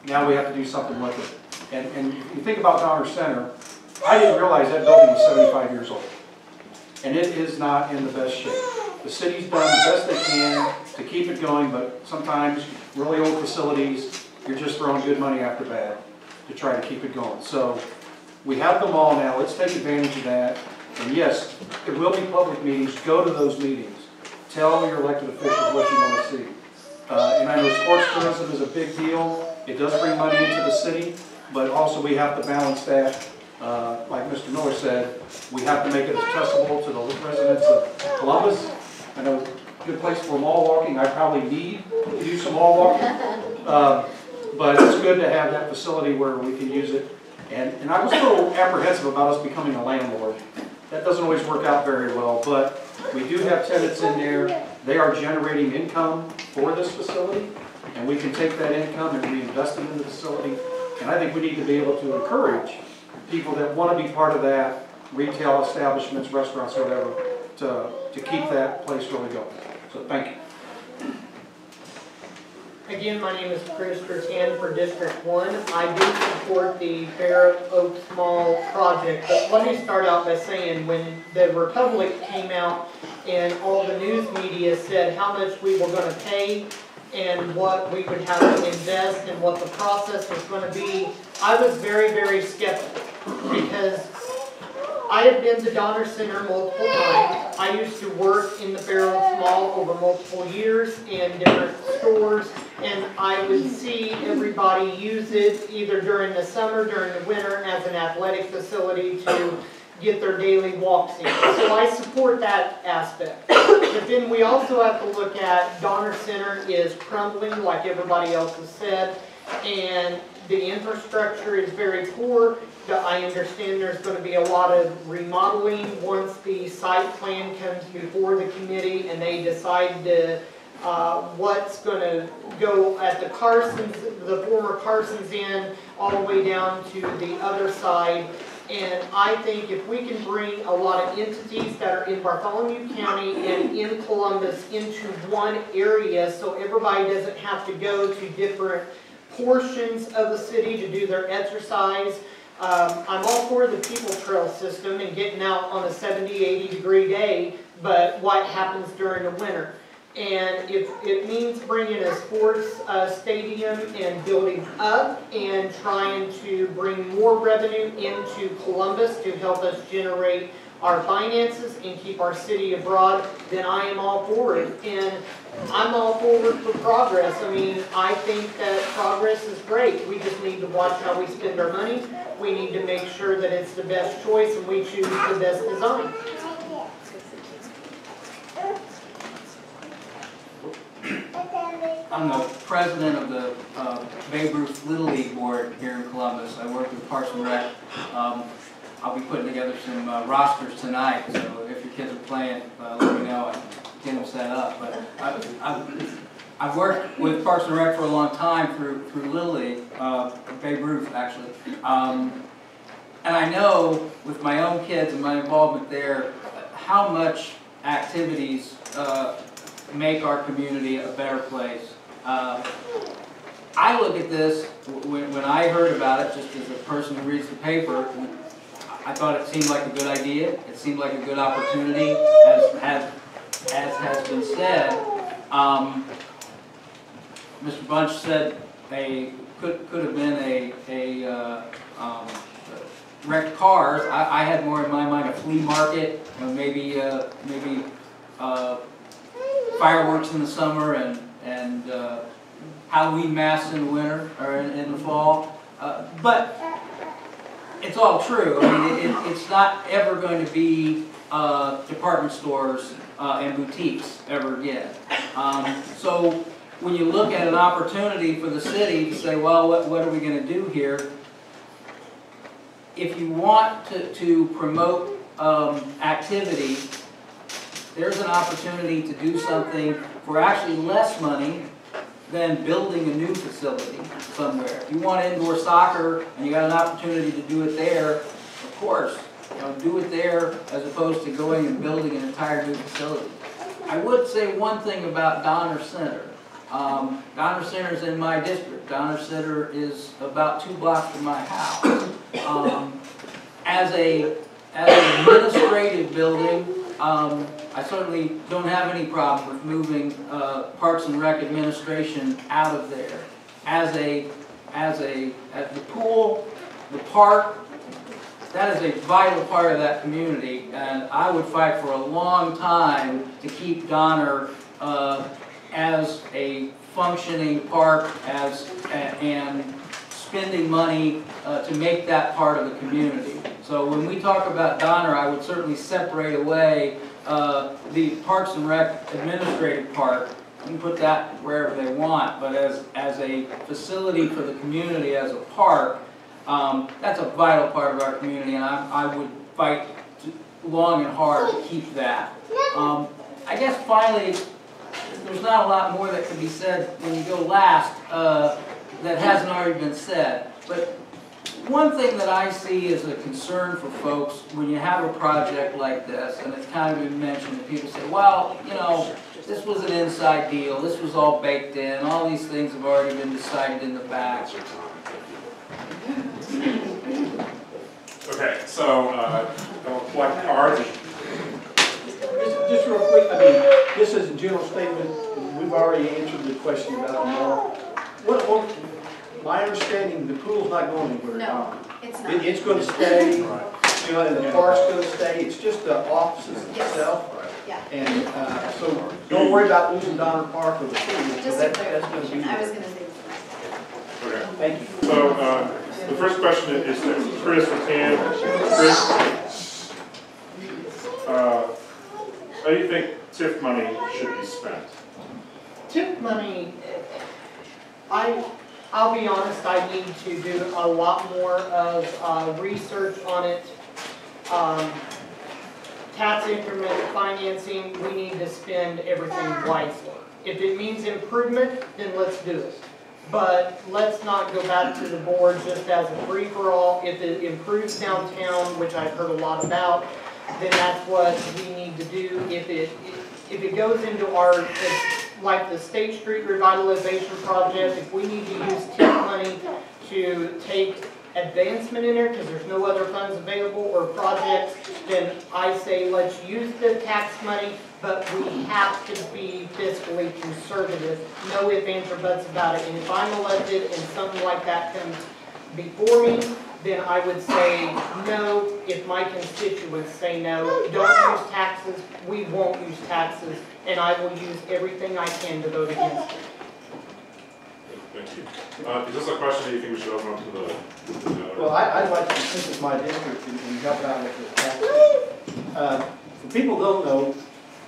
Now we have to do something with it. And if you think about Donner Center, I didn't realize that building was 75 years old. And it is not in the best shape. The city's done the best they can to keep it going, but sometimes really old facilities, you're just throwing good money after bad to try to keep it going. So we have the mall now, let's take advantage of that. And yes, there will be public meetings, go to those meetings. Tell your elected officials what you want to see. And I know sports tourism is a big deal. It does bring money into the city, but also we have to balance that. Like Mr. Miller said, we have to make it accessible to the residents of Columbus. I know a good place for mall walking. I probably need to do some mall walking. But it's good to have that facility where we can use it. And I was a little apprehensive about us becoming a landlord. That doesn't always work out very well, but we do have tenants in there. They are generating income for this facility, and we can take that income and reinvest it in the facility. And I think we need to be able to encourage people that want to be part of that, retail establishments, restaurants, whatever, to keep that place really going. So thank you. Again, my name is Chris Tertan for District 1. I do support the Fair Oaks Mall project, but let me start out by saying when the Republic came out and all the news media said how much we were going to pay and what we would have to invest and what the process was going to be, I was very, very skeptical because I have been to Donner Center multiple times. I used to work in the Fairlands Mall over multiple years in different stores, and I would see everybody use it either during the summer, during the winter, as an athletic facility to get their daily walks in. So I support that aspect. But then we also have to look at Donner Center is crumbling, like everybody else has said, and the infrastructure is very poor. I understand there's going to be a lot of remodeling once the site plan comes before the committee and they decide to, what's going to go at the Carsons, the former Carsons Inn, all the way down to the other side. And I think if we can bring a lot of entities that are in Bartholomew County and in Columbus into one area so everybody doesn't have to go to different portions of the city to do their exercise. I'm all for the people trail system and getting out on a 70, 80 degree day, but what happens during the winter? And if it means bringing a sports stadium and building up and trying to bring more revenue into Columbus to help us generate our finances and keep our city abroad, then I am all for it. And I'm all forward for progress. I mean, I think that progress is great. We just need to watch how we spend our money. We need to make sure that it's the best choice and we choose the best design. I'm the president of the Babe Ruth Little League Board here in Columbus. I work with Parks and Rec. I'll be putting together some rosters tonight, so if your kids are playing, let me know. I can get them set up. But I've worked with Parks and Rec for a long time through Little League, Babe Ruth actually. And I know with my own kids and my involvement there, how much activities make our community a better place. I look at this, when I heard about it, just as a person who reads the paper, I thought it seemed like a good idea. It seemed like a good opportunity, as has been said. Mr. Bunch said could have been a wrecked cars. I had more in my mind a flea market, maybe fireworks in the summer and Halloween masks in the winter or in the fall. But it's all true. I mean, it's not ever going to be department stores and boutiques ever again. So when you look at an opportunity for the city to say, well, what are we going to do here? If you want to promote activity, there's an opportunity to do something for actually less money than building a new facility somewhere. If you want indoor soccer and you got an opportunity to do it there, of course, do it there as opposed to going and building an entire new facility. I would say one thing about Donner Center. Donner Center is in my district. Donner Center is about 2 blocks from my house. As an administrative building, I certainly don't have any problem with moving Parks and Rec administration out of there. As the pool, the park, that is a vital part of that community, and I would fight for a long time to keep Donner as a functioning park and spending money to make that part of the community. So when we talk about Donner, I would certainly separate away the Parks and Rec administrative part. You can put that wherever they want, but as a facility for the community, as a park, that's a vital part of our community, and I would fight long and hard to keep that. I guess finally, there's not a lot more that can be said when you go last that hasn't already been said. But one thing that I see as a concern for folks when you have a project like this, and it's kind of been mentioned, that people say, well, you know, this was an inside deal, this was all baked in, all these things have already been decided in the back. Okay, so I'll collect cards. just real quick, I mean, this is a general statement, we've already answered the question about the mall. My understanding, the pool's not going anywhere. No, it's not. It's gonna stay, you know, and the park's gonna stay, it's just the offices Yes. itself. Yeah. And, so, don't worry about losing Donner Park or the pool, so Just a that's gonna clarification, be. I was gonna say. Okay. Thank you. So, the first question is to Chris or Tam. Chris, how do you think TIF money should be spent? Tip money, I'll be honest, I need to do a lot more of research on it. Tax increment financing, we need to spend everything wisely. If it means improvement, then let's do it. But let's not go back to the board just as a free-for-all. If it improves downtown, which I've heard a lot about, then that's what we need to do. If it goes into our, like the State Street Revitalization Project, if we need to use TIF money to take advancement in there because there's no other funds available or projects, then I say let's use the tax money, but we have to be fiscally conservative. No ifs, ands, or buts about it. And if I'm elected and something like that comes before me, then I would say no. If my constituents say no, don't use taxes, we won't use taxes, and I will use everything I can to vote against it. Thank you. Is this a question that you think we should open up to the Well, I'd like to, since it's my district, and help out with the taxes. For people who don't know,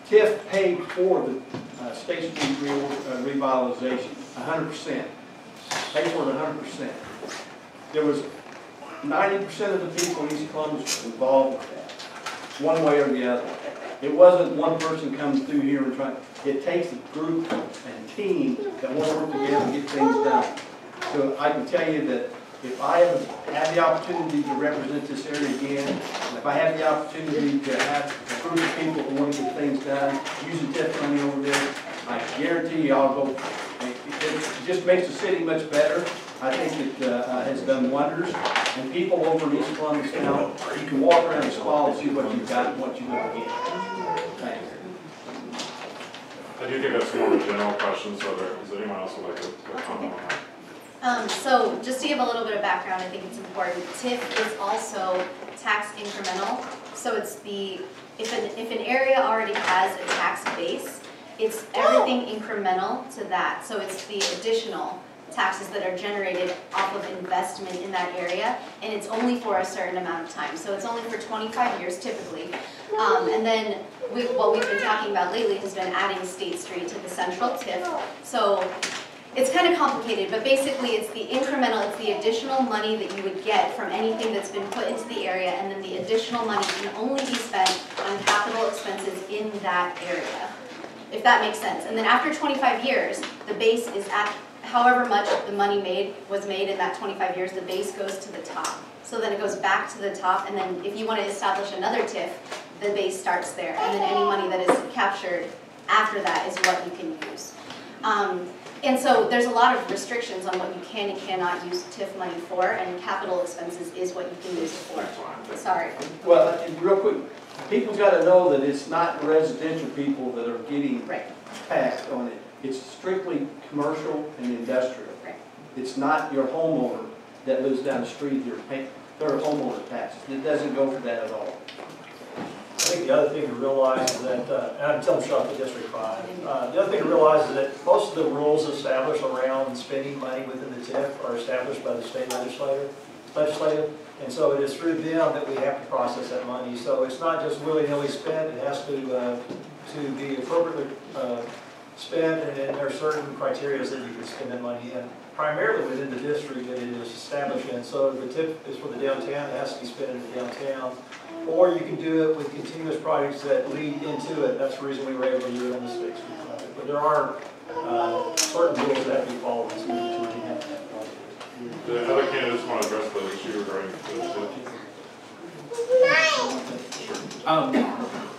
TIF paid for the State Street revitalization, 100%. Paid for it 100%. There was 90% of the people in East Columbus involved with that, one way or the other. It wasn't one person coming through here and trying. It takes a group and team that want to work together and get things done. So I can tell you that if I ever have the opportunity to represent this area again, and if I have the opportunity to have a group of people who want to get things done, using TIF money over there, I guarantee you I'll go. It just makes the city much better. I think it has done wonders. And people over in East Columbus now, you can walk around the spa and see what you've got and what you're going to get. Thanks. I do think that's more of a general question, so does anyone else would like to comment on that? So just to give a little bit of background, I think it's important. TIF is also tax incremental. So it's if an area already has a tax base, it's everything incremental to that. So it's the additional taxes that are generated off of investment in that area, and it's only for a certain amount of time. So it's only for 25 years typically. And then what we've been talking about lately has been adding State Street to the central TIF. So it's kind of complicated, but basically it's the incremental, it's the additional money that you would get from anything that's been put into the area, and then the additional money can only be spent on capital expenses in that area, if that makes sense. And then after 25 years, the base is at however much the money was made in that 25 years, the base goes to the top. So then it goes back to the top, and then if you want to establish another TIF, the base starts there, and then any money that is captured after that is what you can use. And so there's a lot of restrictions on what you can and cannot use TIF money for, and capital expenses is what you can use it for. Sorry. Well, and real quick, people's got to know that it's not residential people that are getting taxed on it. It's strictly commercial and industrial. Right. It's not your homeowner that lives down the street here paying their homeowner taxes. It doesn't go for that at all. I think the other thing to realize is that, and I'm Tim Shuck at District 5, the other thing to realize is that most of the rules established around spending money within the TIF are established by the state legislative, and so it is through them that we have to process that money. So it's not just willy-nilly spent, it has to be appropriately spent, and then there are certain criteria that you can spend that money in, primarily within the district that it is established in. So the TIF is for the downtown, it has to be spent in the downtown. Or you can do it with continuous projects that lead into it. That's the reason we were able to do it on the State Street project. But there are certain rules that have to be followed to have that project. The other candidates want to address the issue regarding the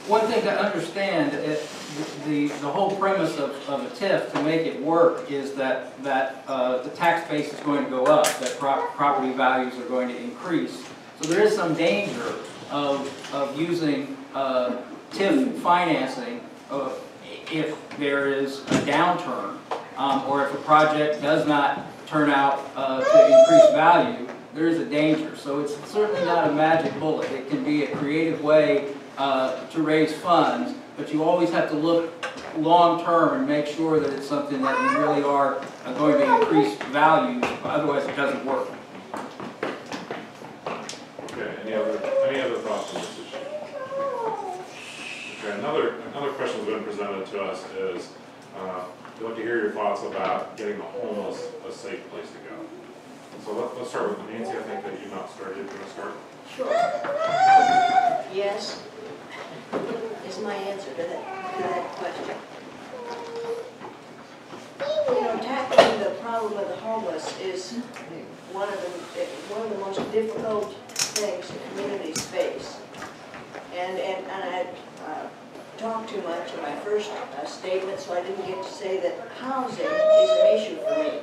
One thing to understand, the whole premise of a TIF to make it work is that the tax base is going to go up, that property values are going to increase. So there is some danger of using TIF financing if there is a downturn, or if a project does not turn out to increase value, there is a danger. So it's certainly not a magic bullet. It can be a creative way to raise funds, but you always have to look long-term and make sure that it's something that you really are going to increase value, otherwise it doesn't work. Okay, any other thoughts on this issue? Okay, another question that's been presented to us is, we'd like to hear your thoughts about getting the homeless a safe place to go. So let's start with Nancy. I think that you've not started. You're going to start. Sure. Yes, is my answer to that question. You know, tackling the problem of the homeless is one of the most difficult things that communities face. And I talked too much in my first statement, so I didn't get to say that housing is an issue for me.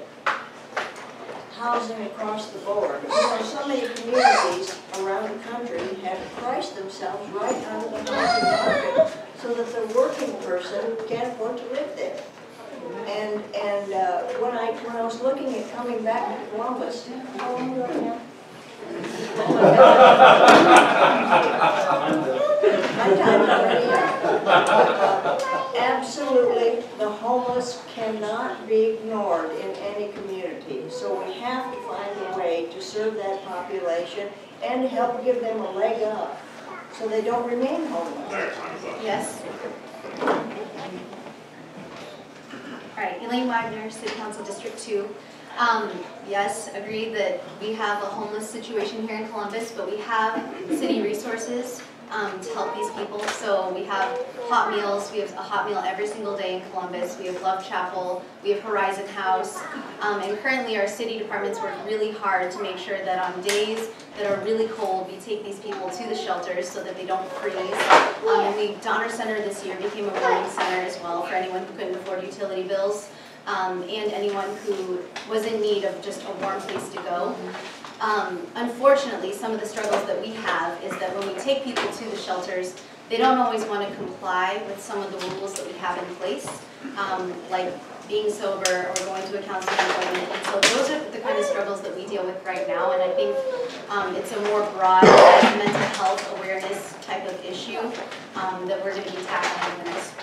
Housing across the board. You know, so many communities around the country have priced themselves right out of the housing market so that the working person can't afford to live there. And when I was looking at coming back to Columbus, how long ago now? My time's already up. Absolutely, the homeless cannot be ignored in any community. So we have to find a way to serve that population and help give them a leg up so they don't remain homeless. Yes. All right, Elaine Wagner, City Council District 2. Yes, agreed that we have a homeless situation here in Columbus, but we have city resources to help these people. So we have hot meals. We have a hot meal every single day in Columbus. We have Love Chapel. We have Horizon House. And currently our city departments work really hard to make sure that on days that are really cold, we take these people to the shelters so that they don't freeze. And Donner Center this year became a warming center as well for anyone who couldn't afford utility bills. And anyone who was in need of just a warm place to go. Unfortunately, some of the struggles that we have is that when we take people to the shelters, they don't always want to comply with some of the rules that we have in place, like being sober or going to a counseling appointment. And so those are the kind of struggles that we deal with right now, and I think it's a more broad mental health awareness type of issue that we're going to be tackling in the next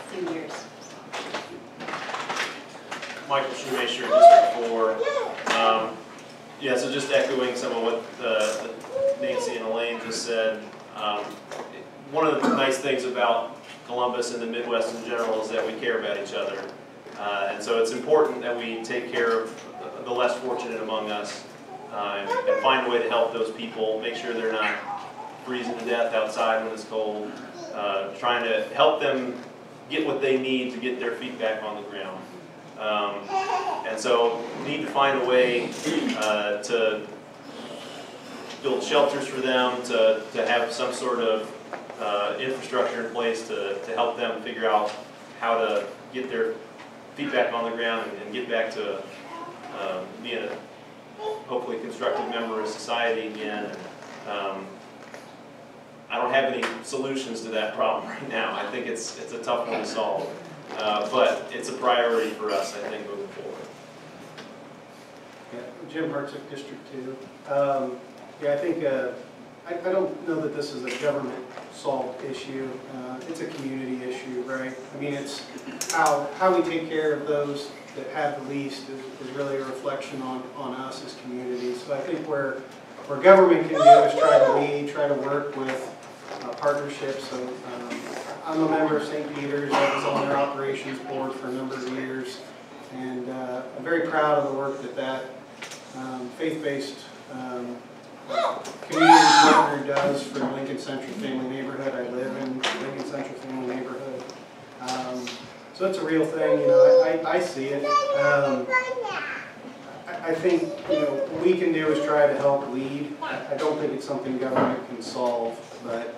few years. Michael Shoemaker, District 4. Yeah, so just echoing some of what Nancy and Elaine just said. One of the nice things about Columbus and the Midwest in general is that we care about each other. And so it's important that we take care of the less fortunate among us and find a way to help those people, make sure they're not freezing to death outside when it's cold, trying to help them get what they need to get their feet back on the ground. And so we need to find a way to build shelters for them, to have some sort of infrastructure in place to help them figure out how to get their feet back on the ground and get back to being a hopefully constructive member of society again. I don't have any solutions to that problem right now. I think it's a tough one to solve. But it's a priority for us, I think, moving forward. Yeah, Jim Hartsook, District 2. Yeah, I think, I don't know that this is a government-solved issue. It's a community issue, right? I mean, it's how we take care of those that have the least is really a reflection on us as communities. So I think where government can do is try to lead, try to work with partnerships. So, I'm a member of St. Peter's. I was on their operations board for a number of years, and I'm very proud of the work that faith-based community partner does for the Lincoln Central Family Neighborhood. I live in the Lincoln Central Family Neighborhood, so it's a real thing. You know, I see it. I think what we can do is try to help lead. I don't think it's something government can solve, but.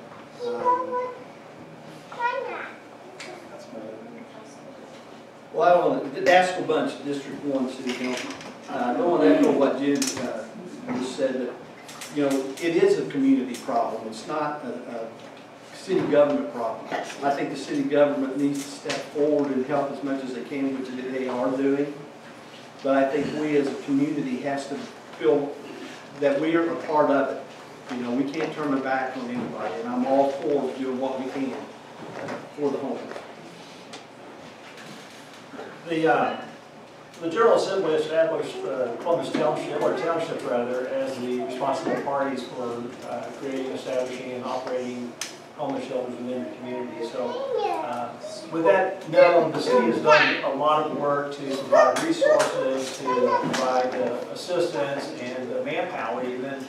Well, I want to ask a bunch, District 1 City Council. I don't want to echo what Jim just said, that, it is a community problem. It's not a city government problem. I think the city government needs to step forward and help as much as they can, which they are doing. But I think we as a community has to feel that we are a part of it. You know, we can't turn our back on anybody, and I'm all for doing what we can for the homeless. The General Assembly established Columbus Township, or Township rather, as the responsible parties for creating, establishing, and operating homeless shelters within the community. So with that known, the city has done a lot of work to provide resources, to provide assistance and manpower even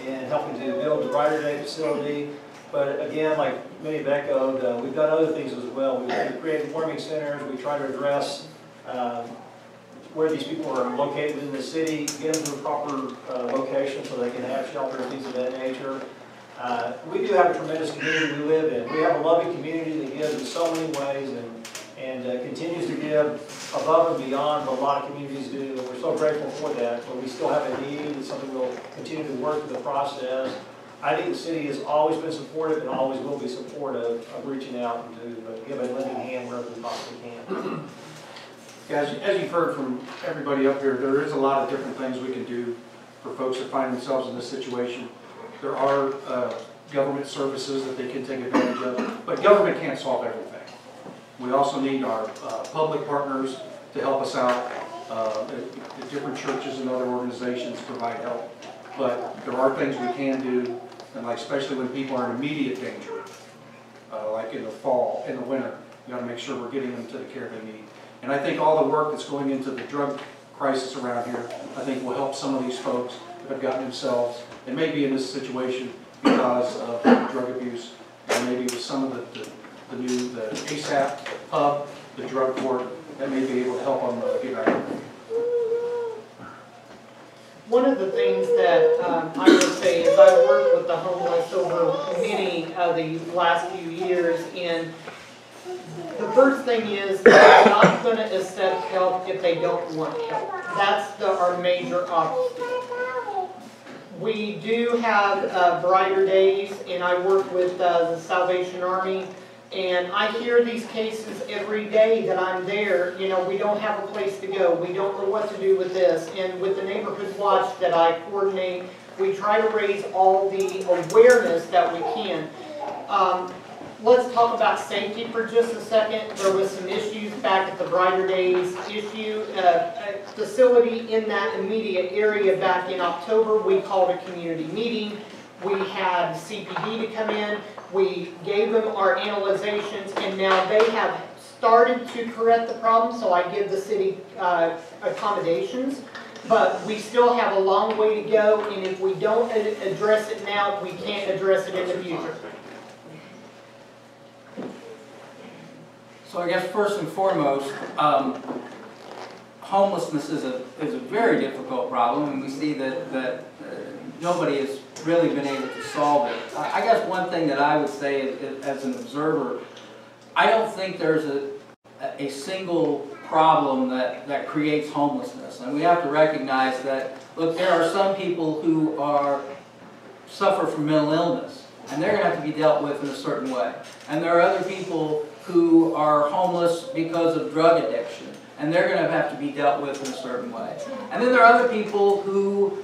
in helping to build the Brighter Day facility. But again, like many have echoed, we've done other things as well. We've created warming centers. We try to address where these people are located in the city, get them to the proper location so they can have shelter and things of that nature. We do have a tremendous community we live in. We have a loving community that gives in so many ways and continues to give above and beyond what a lot of communities do. And we're so grateful for that, but we still have a need. It's something we'll continue to work through the process. I think the city has always been supportive and always will be supportive of reaching out and to give a lending hand wherever we possibly can. Guys, as you've heard from everybody up here, there is a lot of different things we can do for folks that find themselves in this situation. There are government services that they can take advantage of, but government can't solve everything. We also need our public partners to help us out. The different churches and other organizations provide help, but there are things we can do, and like especially when people are in immediate danger, like in the fall, in the winter, we got to make sure we're getting them to the care they need. And I think all the work that's going into the drug crisis around here, I think will help some of these folks that have gotten themselves, and maybe in this situation because of drug abuse, and maybe with some of the ASAP hub, the drug court, that may be able to help them get out of it. One of the things that I would say is I've worked with the homeless over many of the last few years, and the first thing is they're not going to accept help if they don't want help. That's our major obstacle. We do have brighter days, and I work with the Salvation Army, and I hear these cases every day that I'm there. You know, we don't have a place to go. We don't know what to do with this. And with the Neighborhood Watch that I coordinate, we try to raise all the awareness that we can. Let's talk about safety for just a second. There was some issues back at the Brighter Days issue. A facility in that immediate area back in October, we called a community meeting. We had CPD to come in. We gave them our analyzations, and now they have started to correct the problem, so I give the city accommodations. But we still have a long way to go, and if we don't address it now, we can't address it in the future. So I guess first and foremost, homelessness is a very difficult problem, and we see that nobody has really been able to solve it. I guess one thing that I would say as an observer, I don't think there's a single problem that creates homelessness, and we have to recognize that, look, there are some people who suffer from mental illness, and they're going to have to be dealt with in a certain way. And there are other people who are homeless because of drug addiction, and they're going to have to be dealt with in a certain way. And then there are other people who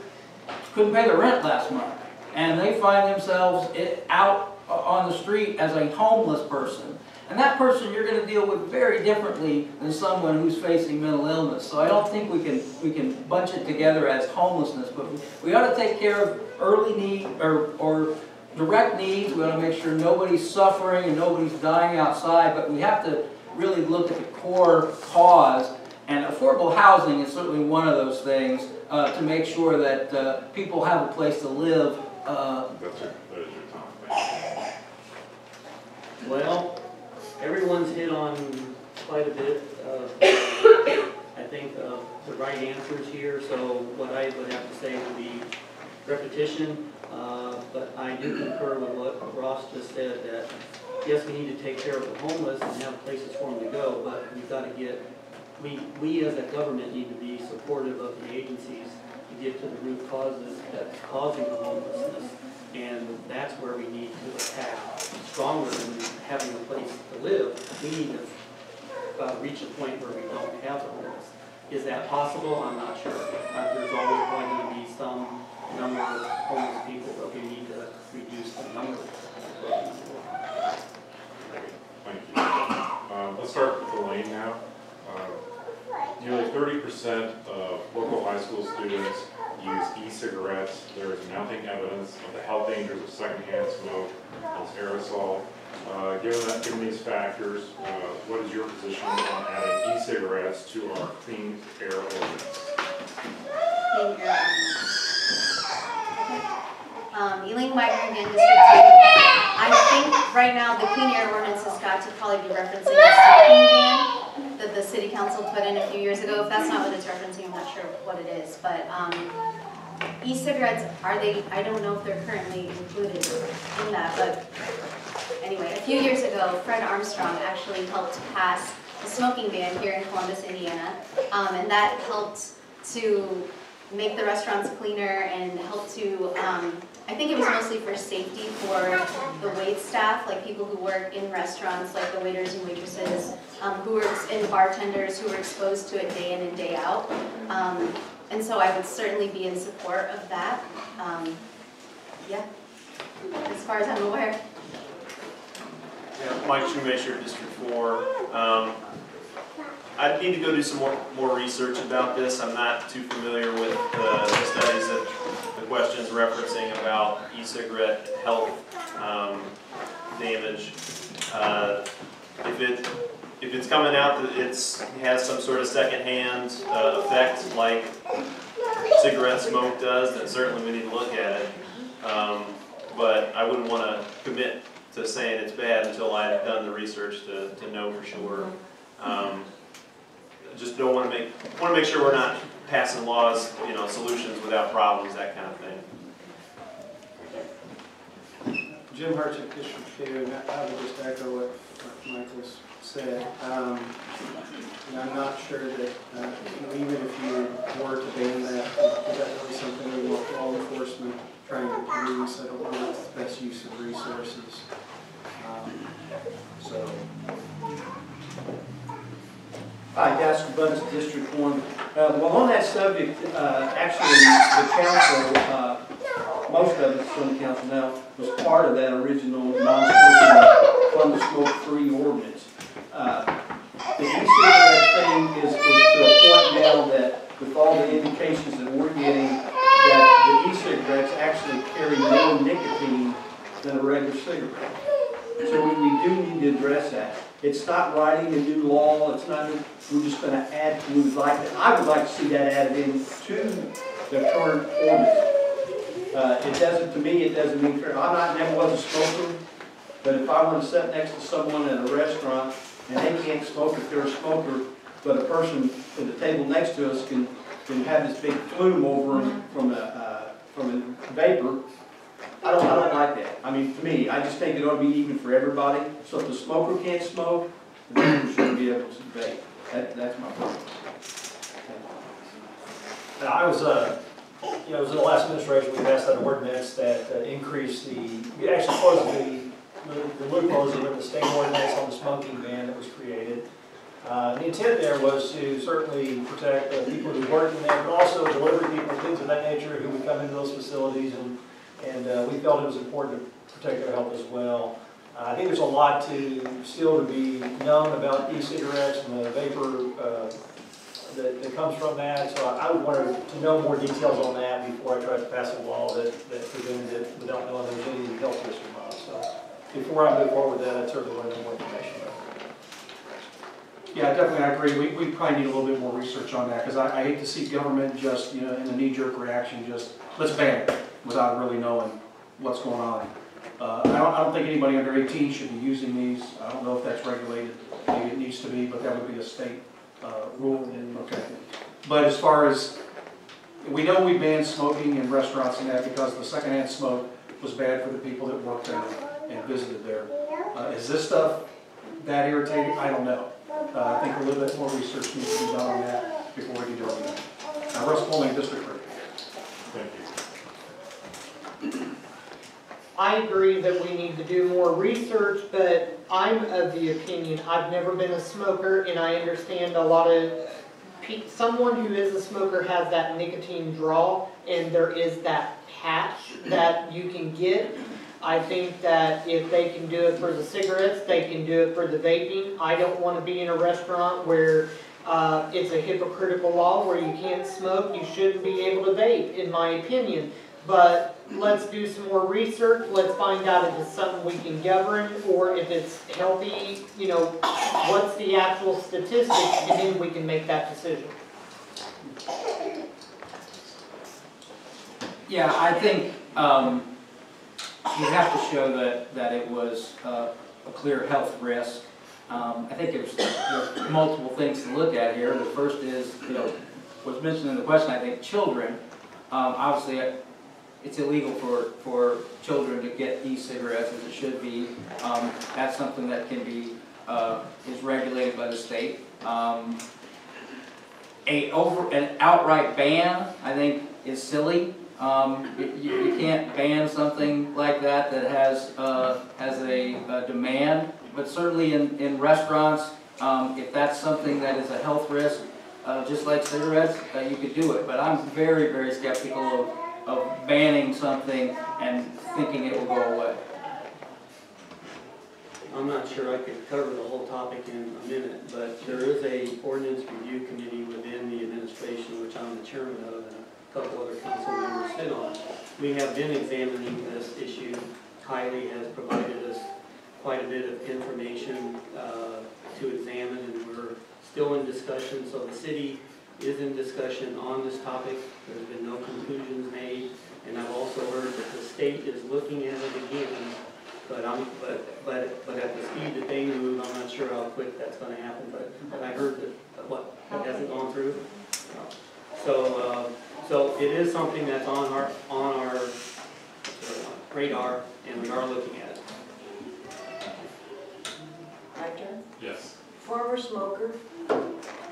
couldn't pay their rent last month, and they find themselves out on the street as a homeless person. And that person you're going to deal with very differently than someone who's facing mental illness. So I don't think we can bunch it together as homelessness, but we ought to take care of early need or direct needs. We ought to make sure nobody's suffering and nobody's dying outside, but we have to really look at the core cause, and affordable housing is certainly one of those things to make sure that people have a place to live. That is your time. Well, everyone's hit on quite a bit of, I think, the right answers here. So what I would have to say would be repetition. But I do concur with what Ross just said, that yes, we need to take care of the homeless and have places for them to go, but we've got to get, we as a government need to be supportive of the agencies to get to the root causes that's causing the homelessness, and that's where we need to attack. stronger than having a place to live, we need to reach a point where we don't have the homeless. Is that possible? I'm not sure. There's always going to be some number of homeless people, but we need to reduce the number. Thank you. Let's start with Elaine now. Nearly 30% of local high school students use e-cigarettes. There is mounting evidence of the health dangers of secondhand smoke as aerosol. Given these factors, what is your position on adding e-cigarettes to our clean air ordinance? Clean air ordinance. Elaine Wagner, again, District 2. I think right now the clean air ordinance has got to probably be referencing the smoking ban that the city council put in a few years ago. If that's not what it's referencing, I'm not sure what it is. But e-cigarettes, I don't know if they're currently included in that, but anyway, a few years ago, Fred Armstrong actually helped pass a smoking ban here in Columbus, Indiana, and that helped to make the restaurants cleaner and help to, I think it was mostly for safety for the wait staff, like people who work in restaurants, like the waiters and waitresses, and bartenders who were exposed to it day in and day out. And so I would certainly be in support of that. Yeah, as far as I'm aware. Yeah, Mike Shoemaker, District 4. I'd need to go do some more research about this. I'm not too familiar with the studies that the question's referencing about e-cigarette health damage. If it's coming out that it has some sort of secondhand effect like cigarette smoke does, then certainly we need to look at it. But I wouldn't want to commit to saying it's bad until I've done the research to know for sure. Just don't want to make sure we're not passing laws, solutions without problems, that kind of thing. Jim Hartchick, District 2, and I would just echo what Michael's said. I'm not sure that even if you were to ban that, is that really something we want law enforcement trying to police? I don't know that's the best use of resources. Hi, Daston Buttons, District 1. Well, on that subject, actually, the council, most of us on the council now, was part of that original non-smoking, fun smoke-free ordinance. The e-cigarette thing is to a point now that, with all the indications that we're getting, that the e-cigarettes actually carry more nicotine than a regular cigarette. So we do need to address that. It's not writing a new law. It's not. We're just going to add. I would like to see that added into the current ordinance. It doesn't. To me, it doesn't mean fair. Never was a smoker, but if I want to sit next to someone at a restaurant and they can't smoke if they're a smoker, but a person at the table next to us can have this big plume over them from a vapor. I don't like that. I mean, to me, I just think it ought to be even for everybody. So if the smoker can't smoke, the vapor shouldn't be able to vape. That's my point. I was, it was in the last administration, we passed that ordinance that increased we actually closed the loopholes with the state ordinance on the smoking ban that was created. The intent there was to certainly protect the people who work in there, but also delivery people, things of that nature who would come into those facilities, and we felt it was important to protect their health as well. I think there's a lot still to be known about e-cigarettes and the vapor that comes from that. So I would want to know more details on that before I try to pass a law that prevents it without knowing there's any health risk or not. So before I move forward with that, I'd certainly want to know more information. Yeah, definitely, I agree. We probably need a little bit more research on that, because I hate to see government just, in a knee-jerk reaction, just let's ban it without really knowing what's going on. I don't think anybody under 18 should be using these. I don't know if that's regulated. Maybe it needs to be, but that would be a state rule. Okay. But as far as, we know we banned smoking in restaurants and that because the secondhand smoke was bad for the people that worked there and visited there. Is this stuff that irritating? I don't know. I think a little bit more research needs to be done on that before we do anything. Russ Polling, District 3. Thank you. I agree that we need to do more research, but I'm of the opinion, I've never been a smoker, and I understand a lot of, someone who is a smoker has that nicotine draw, and there is that patch that you can get. I think that if they can do it for the cigarettes, they can do it for the vaping. I don't want to be in a restaurant where it's a hypocritical law where you can't smoke. You shouldn't be able to vape, in my opinion. But let's do some more research. Let's find out if it's something we can govern or if it's healthy, you know, what's the actual statistics, and then we can make that decision. Yeah, I think you have to show that it was a clear health risk. I think there's multiple things to look at here. The first is, you know, what's mentioned in the question, I think children, obviously it's illegal for children to get e-cigarettes as it should be. That's something that can be, is regulated by the state. An outright ban, I think, is silly. You can't ban something like that that has a demand, but certainly in restaurants, if that's something that is a health risk, just like cigarettes, you could do it. But I'm very, very skeptical of banning something and thinking it will go away. I'm not sure I could cover the whole topic in a minute, but there is a ordinance review committee within the administration, which I'm the chairman of, and a couple other council members sit on. We have been examining this issue. Kylie has provided us quite a bit of information to examine, and we're still in discussion. So the city is in discussion on this topic. There's been no conclusions made, and I've also heard that the state is looking at it again. But at the speed that they move, I'm not sure how quick that's going to happen. But I heard that hasn't gone through. So it is something that's on our radar, and we are looking at it. My turn? Yes. Former smoker,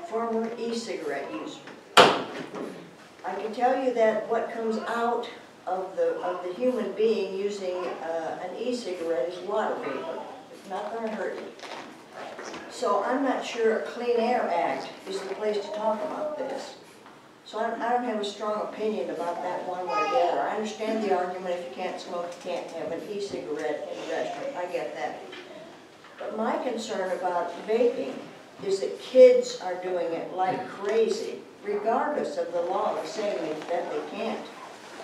former e-cigarette user. I can tell you that what comes out of the human being using an e-cigarette is water vapor. It's not going to hurt you. So I'm not sure a Clean Air Act is the place to talk about this. So I don't have a strong opinion about that one way or the other. I understand the argument if you can't smoke, you can't have an e-cigarette in a restaurant. I get that. But my concern about vaping is that kids are doing it like crazy, regardless of the law saying that they can't.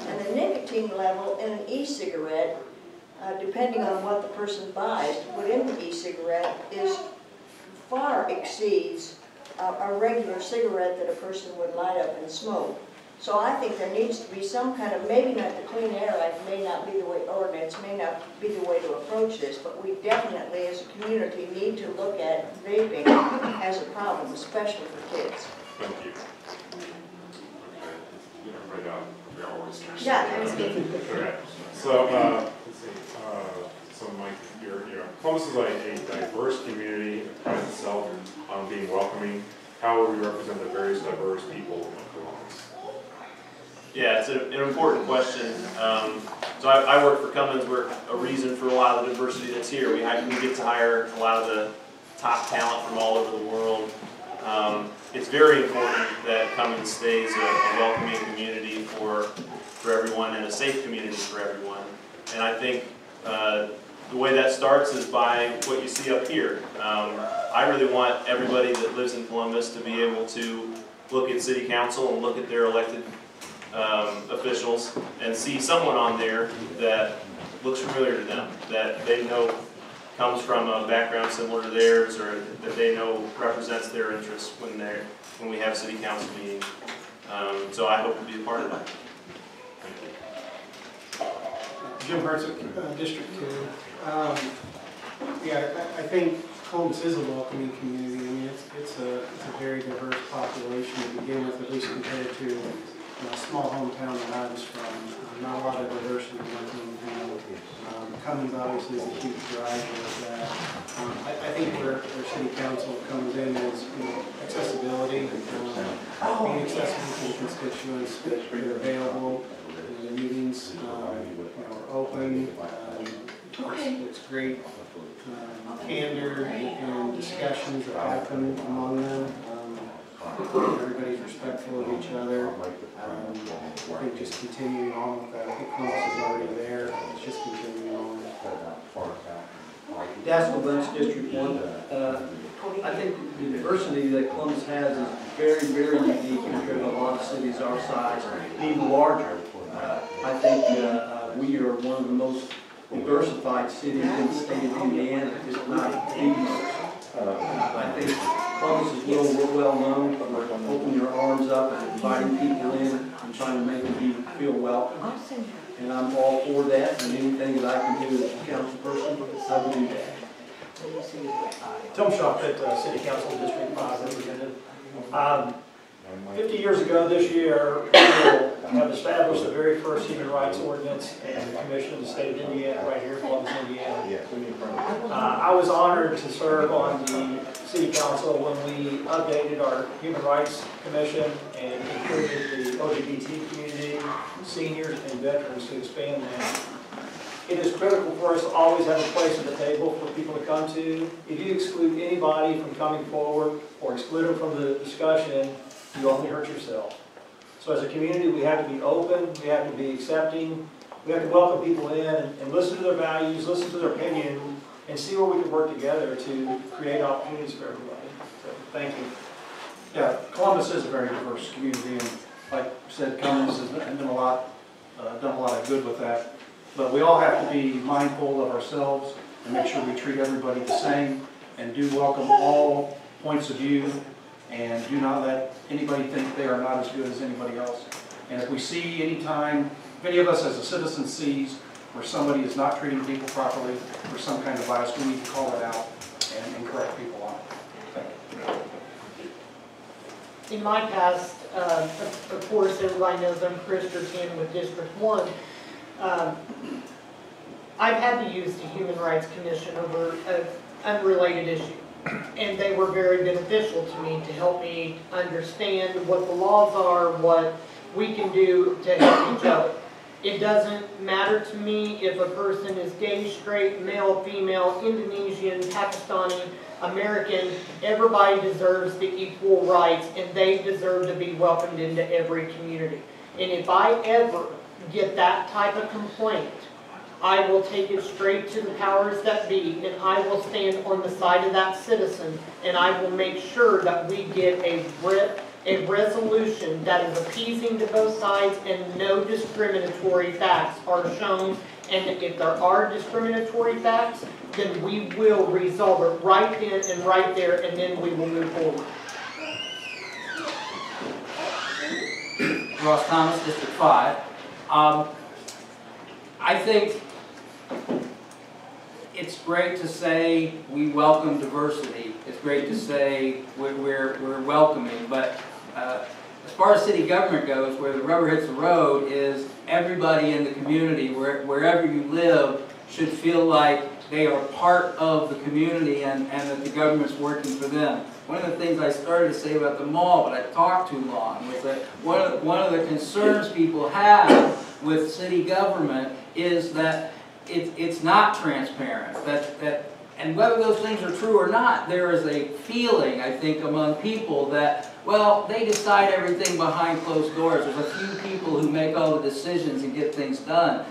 And the nicotine level in an e-cigarette, depending on what the person buys to put in the e-cigarette, far exceeds a regular cigarette that a person would light up and smoke. So I think there needs to be some kind of, maybe not the Clean Air Act may not be the way, ordinance may not be the way to approach this, but we definitely as a community need to look at vaping as a problem, especially for kids. Thank you. Right now, we are always first. Yeah, that was me. Okay. So, let's see. So, Mike, Columbus is a diverse community. It prides itself on being welcoming. How will we represent the various diverse people of Columbus? Yeah, it's an important question. So I work for Cummins. We're a reason for a lot of the diversity that's here. We get to hire a lot of the top talent from all over the world. It's very important that Cummins stays a welcoming community for everyone and a safe community for everyone. And I think the way that starts is by what you see up here. I really want everybody that lives in Columbus to be able to look at City Council and look at their elected officials and see someone on there that looks familiar to them, that they know comes from a background similar to theirs, or that they know represents their interests when we have City Council meetings. So I hope to be a part of that. Jim Hartsock, District 2. Yeah, I think Columbus is a welcoming community. I mean, it's a very diverse population to begin with, at least compared to a small hometown that I was from. Not a lot of diversity in town. Cummins obviously is a huge driver of that. I think where City Council comes in is accessibility, being accessible to the constituents that are available. The meetings are open. It's great candor and discussions that happen among them. Everybody's respectful of each other. I think just continuing on with that. I think Columbus is already there. It's just continuing on. That's Lynch District 1. I think the diversity that Columbus has is very, very unique compared to a lot of cities our size, and even larger. I think we are one of the most diversified cities in the state of Indiana, if not the most. I think Columbus is we're well known for opening your arms up and inviting people in and trying to make them feel welcome. And I'm all for that, and anything that I can do as a council person, I will do that. Tim Shuffett, City Council District 5 representative. 50 years ago this year, we have established the very first human rights ordinance and commission in the state of Indiana, right here in Columbus, Indiana. I was honored to serve on the City Council when we updated our Human Rights Commission and included the LGBT community, seniors, and veterans to expand that. It is critical for us to always have a place at the table for people to come to. If you exclude anybody from coming forward or exclude them from the discussion, you only hurt yourself. So as a community, we have to be open, we have to be accepting, we have to welcome people in and listen to their values, listen to their opinion, and see where we can work together to create opportunities for everybody. So, thank you. Yeah, Columbus is a very diverse community, and like I said, Cummins has done a lot of good with that. But we all have to be mindful of ourselves and make sure we treat everybody the same and do welcome all points of view and do not let anybody think they are not as good as anybody else. And if we see any time, if any of us as a citizen sees where somebody is not treating people properly or some kind of bias, we need to call it out and correct people on it. Thank you. In my past, of course, everybody knows I'm Chris Tertin with District 1. I've had to use the Human Rights Commission over an unrelated issue, and they were very beneficial to me to help me understand what the laws are, what we can do to help each other. It doesn't matter to me if a person is gay, straight, male, female, Indonesian, Pakistani, American. Everybody deserves the equal rights, and they deserve to be welcomed into every community. And if I ever get that type of complaint, I will take it straight to the powers that be, and I will stand on the side of that citizen, and I will make sure that we get a resolution that is appeasing to both sides and no discriminatory facts are shown. And if there are discriminatory facts, then we will resolve it right then and right there, and then we will move forward. Ross Thomas, District 5. I think it's great to say we welcome diversity. It's great to say we're welcoming, but as far as city government goes, where the rubber hits the road is everybody in the community, wherever you live, should feel like they are part of the community and that the government's working for them. One of the things I started to say about the mall, but I talked too long, was that one of the concerns people have with city government is that it's not transparent. And whether those things are true or not, there is a feeling, I think, among people that, well, they decide everything behind closed doors. There's a few people who make all the decisions and get things done.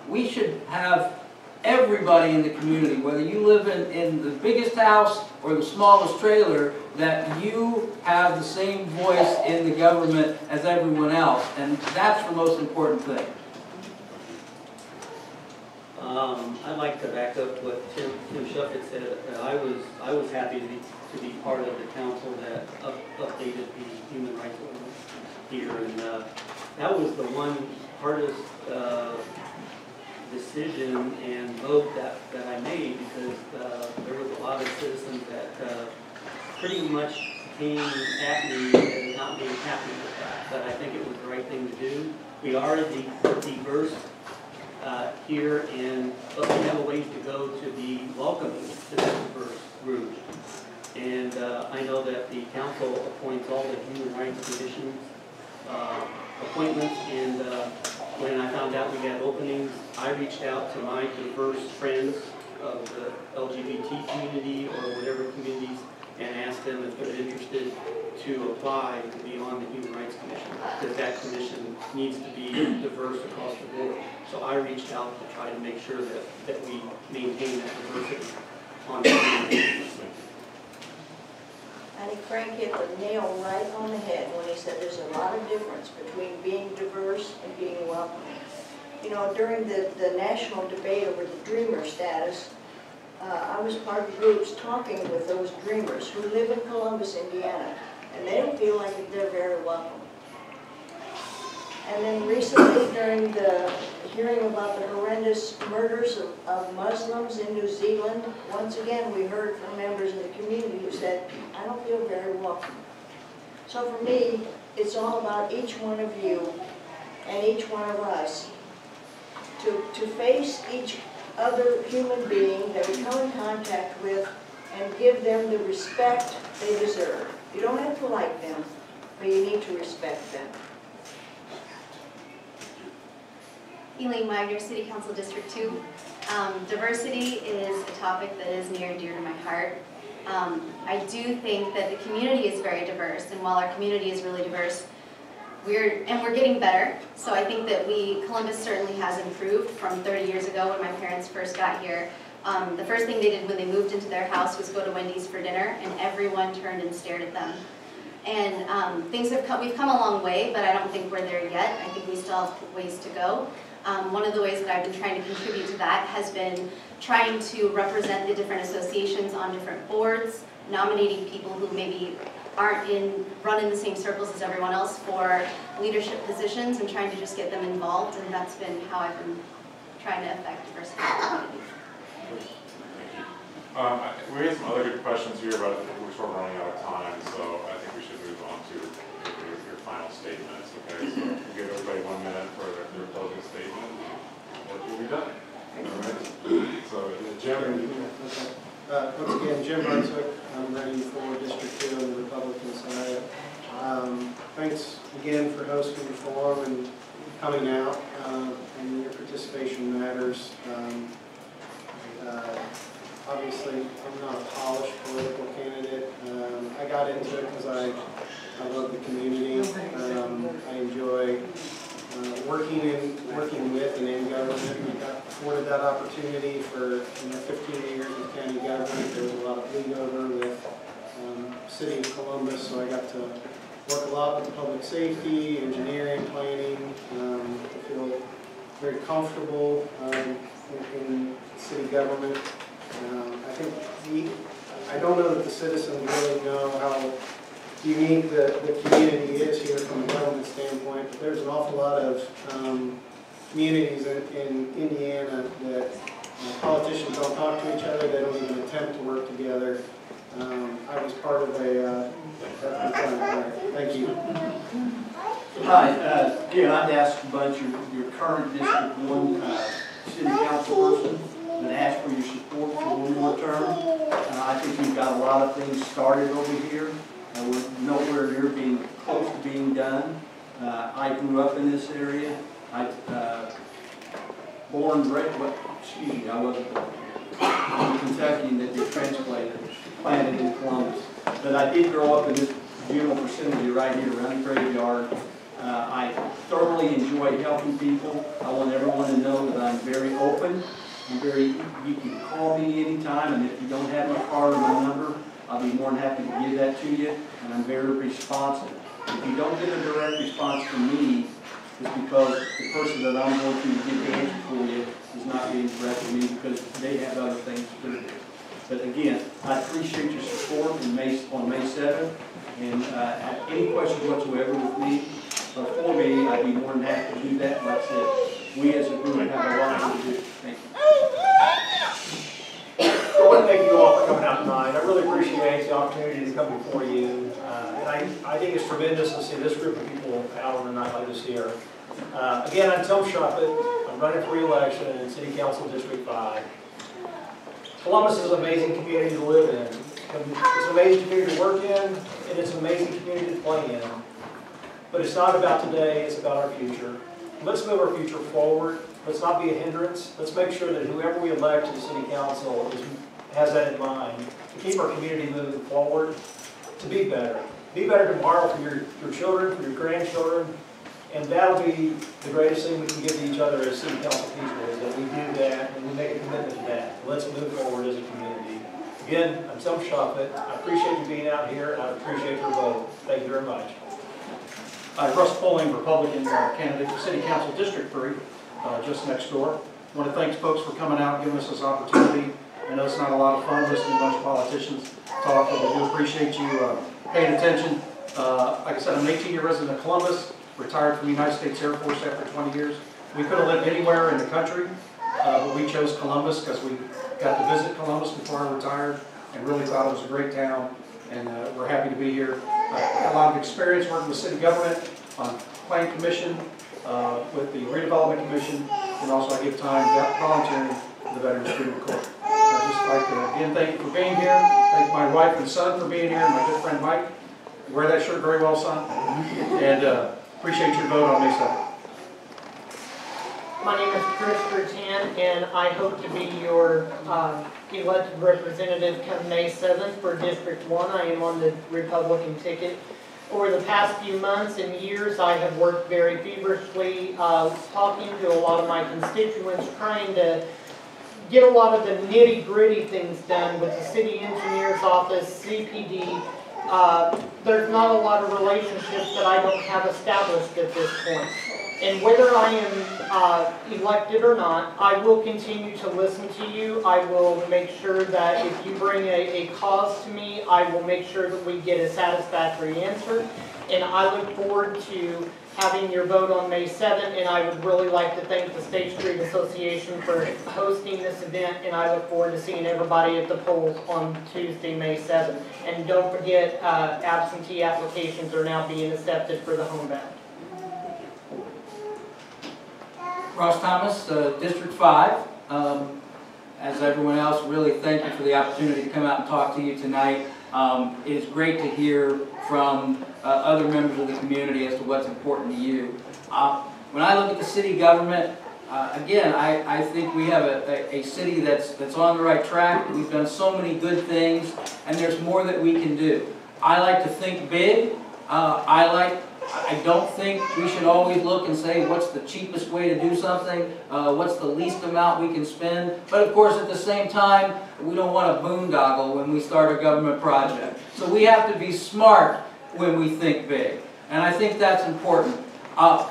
We should have everybody in the community, whether you live in the biggest house or the smallest trailer, that you have the same voice in the government as everyone else. And that's the most important thing. I'd like to back up what Tim Shuffett said. I was happy to be part of the council that updated the human rights ordinance here, and that was the one hardest decision and vote that I made, because there was a lot of citizens that pretty much came at me and not being happy with that. But I think it was the right thing to do. We are diverse here, but we have a ways to go to be welcoming to this diverse group. And I know that the council appoints all the human rights commissions appointments, and when I found out we had openings, I reached out to my diverse friends of the LGBT community or whatever communities and asked them if they're interested to apply to be on the Human Rights Commission, because that commission needs to be diverse across the board. So I reached out to try to make sure that we maintain that diversity on the community. I think Frank hit the nail right on the head when he said there's a lot of difference between being diverse and being welcoming. You know, during the national debate over the dreamer status, I was part of groups talking with those dreamers who live in Columbus, Indiana, and they don't feel like they're very welcome. And then recently, during the hearing about the horrendous murders of Muslims in New Zealand, once again, we heard from members of the community who said, I don't feel very welcome. So for me, it's all about each one of you and each one of us to face each other human being that we come in contact with and give them the respect they deserve. You don't have to like them, but you need to respect them. Elaine Wagner, City Council District 2. Diversity is a topic that is near and dear to my heart. I do think that the community is very diverse, and while our community is really diverse, we're getting better. So I think that Columbus certainly has improved from 30 years ago when my parents first got here. The first thing they did when they moved into their house was go to Wendy's for dinner, and everyone turned and stared at them. And we've come a long way, but I don't think we're there yet. I think we still have ways to go. One of the ways that I've been trying to contribute to that has been trying to represent the different associations on different boards, nominating people who maybe aren't run in the same circles as everyone else for leadership positions, and trying to just get them involved, and that's been how I've been trying to affect diversity in the community. We had some other good questions here, but we're sort of running out of time, so I think we should move on to your final statements. Okay, so we'll give everybody 1 minute for their closing statement, and we'll be done. All right. So, Jim. Once again, Jim Hartsook. I'm running for District 2 on the Republican side. Thanks again for hosting the forum and coming out, and your participation matters. Obviously, I'm not a polished political candidate. I got into it because I love the community. I enjoy working with and in government. I got afforded that opportunity for 15 years with county government. There was a lot of bleed over with City of Columbus, so I got to work a lot with public safety, engineering, planning. I feel very comfortable in city government. I don't know that the citizens really know how unique the community is here from a government standpoint, but there's an awful lot of communities in Indiana that politicians don't talk to each other, they don't even attempt to work together. I was part of thank you. Hi, again, I'd ask about your current District 1 City Council person, and ask for your support for one more term. I think you've got a lot of things started over here. We're nowhere near being close to being done. I grew up in this area. I wasn't born here. I'm a Kentuckian that they transplanted, planted in Columbus. But I did grow up in this beautiful vicinity right here around the graveyard. I thoroughly enjoy helping people. I want everyone to know that I'm very open. You can call me anytime, and if you don't have my card or my number, I'll be more than happy to give that to you, and I'm very responsive. If you don't get a direct response from me, it's because the person that I'm going to get the answer for you is not getting direct to me because they have other things to do. But again, I appreciate your support on May 7th, and any questions whatsoever with me or for me, I'd be more than happy to do that. Like I said, we as a group have a lot to do. Thank you. I want to thank you all for coming out tonight. I really appreciate the opportunity to come before you. And I think it's tremendous to see this group of people out on a night like this here. Again, I'm Tom Shuppet. I'm running for re-election in City Council District 5. Columbus is an amazing community to live in. It's an amazing community to work in, and it's an amazing community to play in. But it's not about today, it's about our future. let's move our future forward. Let's not be a hindrance. Let's make sure that whoever we elect to the city council has that in mind, to keep our community moving forward, to be better. Be better tomorrow for your children, for your grandchildren, and that'll be the greatest thing we can give to each other as city council people, is that we do that and we make a commitment to that. Let's move forward as a community. Again, I'm Tom Shoffett. I appreciate you being out here, and I appreciate your vote. Thank you very much. Russ Poling, Republican candidate for City Council District 3, just next door. I want to thank folks for coming out and giving us this opportunity. I know it's not a lot of fun listening to a bunch of politicians talk, but we do appreciate you paying attention. Like I said, I'm an 18-year resident of Columbus, retired from the United States Air Force after 20 years. We could have lived anywhere in the country, but we chose Columbus because we got to visit Columbus before I retired and really thought it was a great town, and we're happy to be here. Got a lot of experience working with city government, on Plan Commission, with the Redevelopment Commission, and also I give time volunteering for the Veterans Treatment Court. I'd just like to again thank you for being here. Thank my wife and son for being here, and my good friend Mike. You wear that shirt very well, son. And appreciate your vote on May 7th. My name is Chris Bertan, and I hope to be your elected representative come May 7th for District 1. I am on the Republican ticket. Over the past few months and years, I have worked very feverishly, talking to a lot of my constituents, trying to get a lot of the nitty-gritty things done with the city engineer's office, CPD. There's not a lot of relationships that I don't have established at this point. And whether I am elected or not, I will continue to listen to you. I will make sure that if you bring a cause to me, I will make sure that we get a satisfactory answer. And I look forward to having your vote on May 7th, and I would really like to thank the State Street Association for hosting this event, and I look forward to seeing everybody at the polls on Tuesday, May 7th. And don't forget, absentee applications are now being accepted for the homebound. Ross Thomas, District 5. As everyone else, really thank you for the opportunity to come out and talk to you tonight. It is great to hear from other members of the community as to what's important to you. When I look at the city government, again, I think we have a city that's on the right track. We've done so many good things, and there's more that we can do. I like to think big. I don't think we should always look and say what's the cheapest way to do something, what's the least amount we can spend. But of course, at the same time, we don't want to boondoggle when we start a government project. So we have to be smart when we think big. And I think that's important. I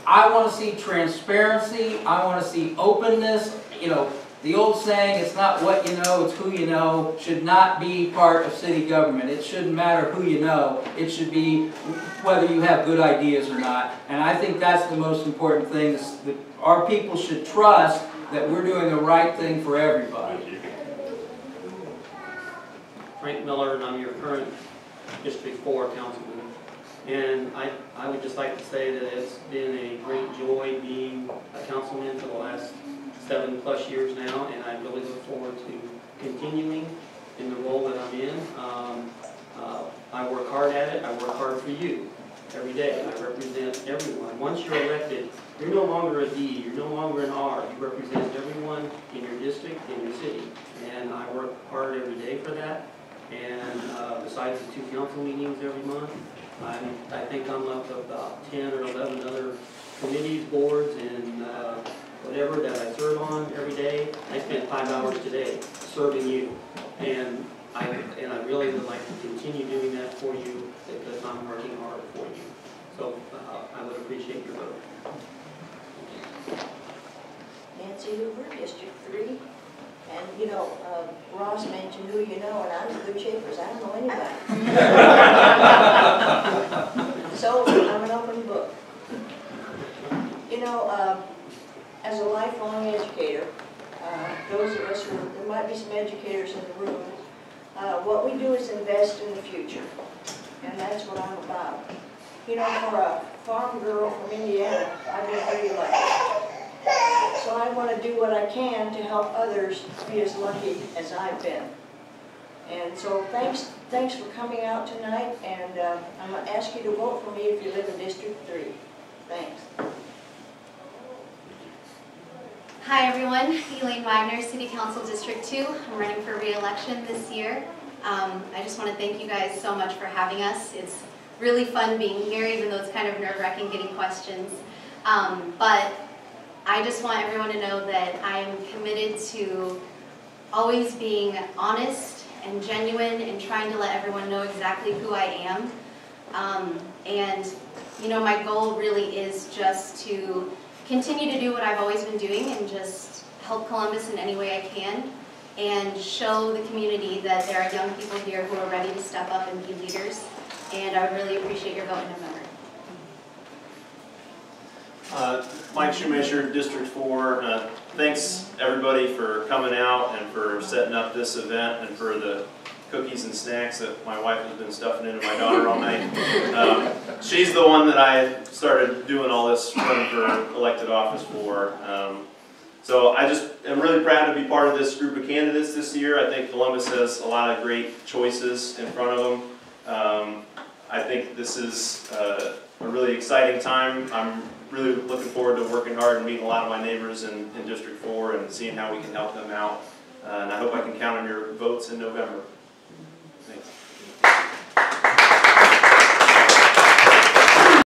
want to see transparency. I want to see openness. You know, the old saying, it's not what you know, it's who you know, should not be part of city government. It shouldn't matter who you know. It should be whether you have good ideas or not. And I think that's the most important thing, is that our people should trust that we're doing the right thing for everybody. Frank Miller, and I'm your current District 4 councilman. And I would just like to say that it's been a great joy being a councilman for the last 7+ years now, and I really look forward to continuing in the role that I'm in. I work hard at it. I work hard for you every day. I represent everyone. Once you're elected, you're no longer a D, you're no longer an R. You represent everyone in your district, in your city. And I work hard every day for that. And besides the 2 council meetings every month, I think I'm up to about 10 or 11 other committees, boards, and whatever that I serve on every day. I spent 5 hours today serving you, and I really would like to continue doing that for you because I'm working hard for you. So I would appreciate your vote. Nancy Hoover, District 3. And you know, Ross mentioned who you know, and I'm in good shape because I don't know anybody. So I'm an open book. You know, as a lifelong educator, those of us who, there might be some educators in the room, what we do is invest in the future. And that's what I'm about. You know, for a farm girl from Indiana, I've been very lucky. So I want to do what I can to help others be as lucky as I've been. And so thanks for coming out tonight, and I'm going to ask you to vote for me if you live in District 3. Thanks. Hi everyone, Elaine Wagner, City Council District 2. I'm running for re-election this year. I just want to thank you guys so much for having us. It's really fun being here, even though it's kind of nerve-wracking getting questions. But I just want everyone to know that I am committed to always being honest and genuine and trying to let everyone know exactly who I am. And you know, my goal really is just to continue to do what I've always been doing and just help Columbus in any way I can and show the community that there are young people here who are ready to step up and be leaders. And I would really appreciate your vote in November. Mike Shoemaker, District 4. Thanks everybody for coming out and for setting up this event and for the cookies and snacks that my wife has been stuffing into my daughter all night. She's the one that I started doing all this running for elected office for. So I just am really proud to be part of this group of candidates this year. I think Columbus has a lot of great choices in front of them. I think this is a really exciting time. I'm really looking forward to working hard and meeting a lot of my neighbors in District 4 and seeing how we can help them out. And I hope I can count on your votes in November.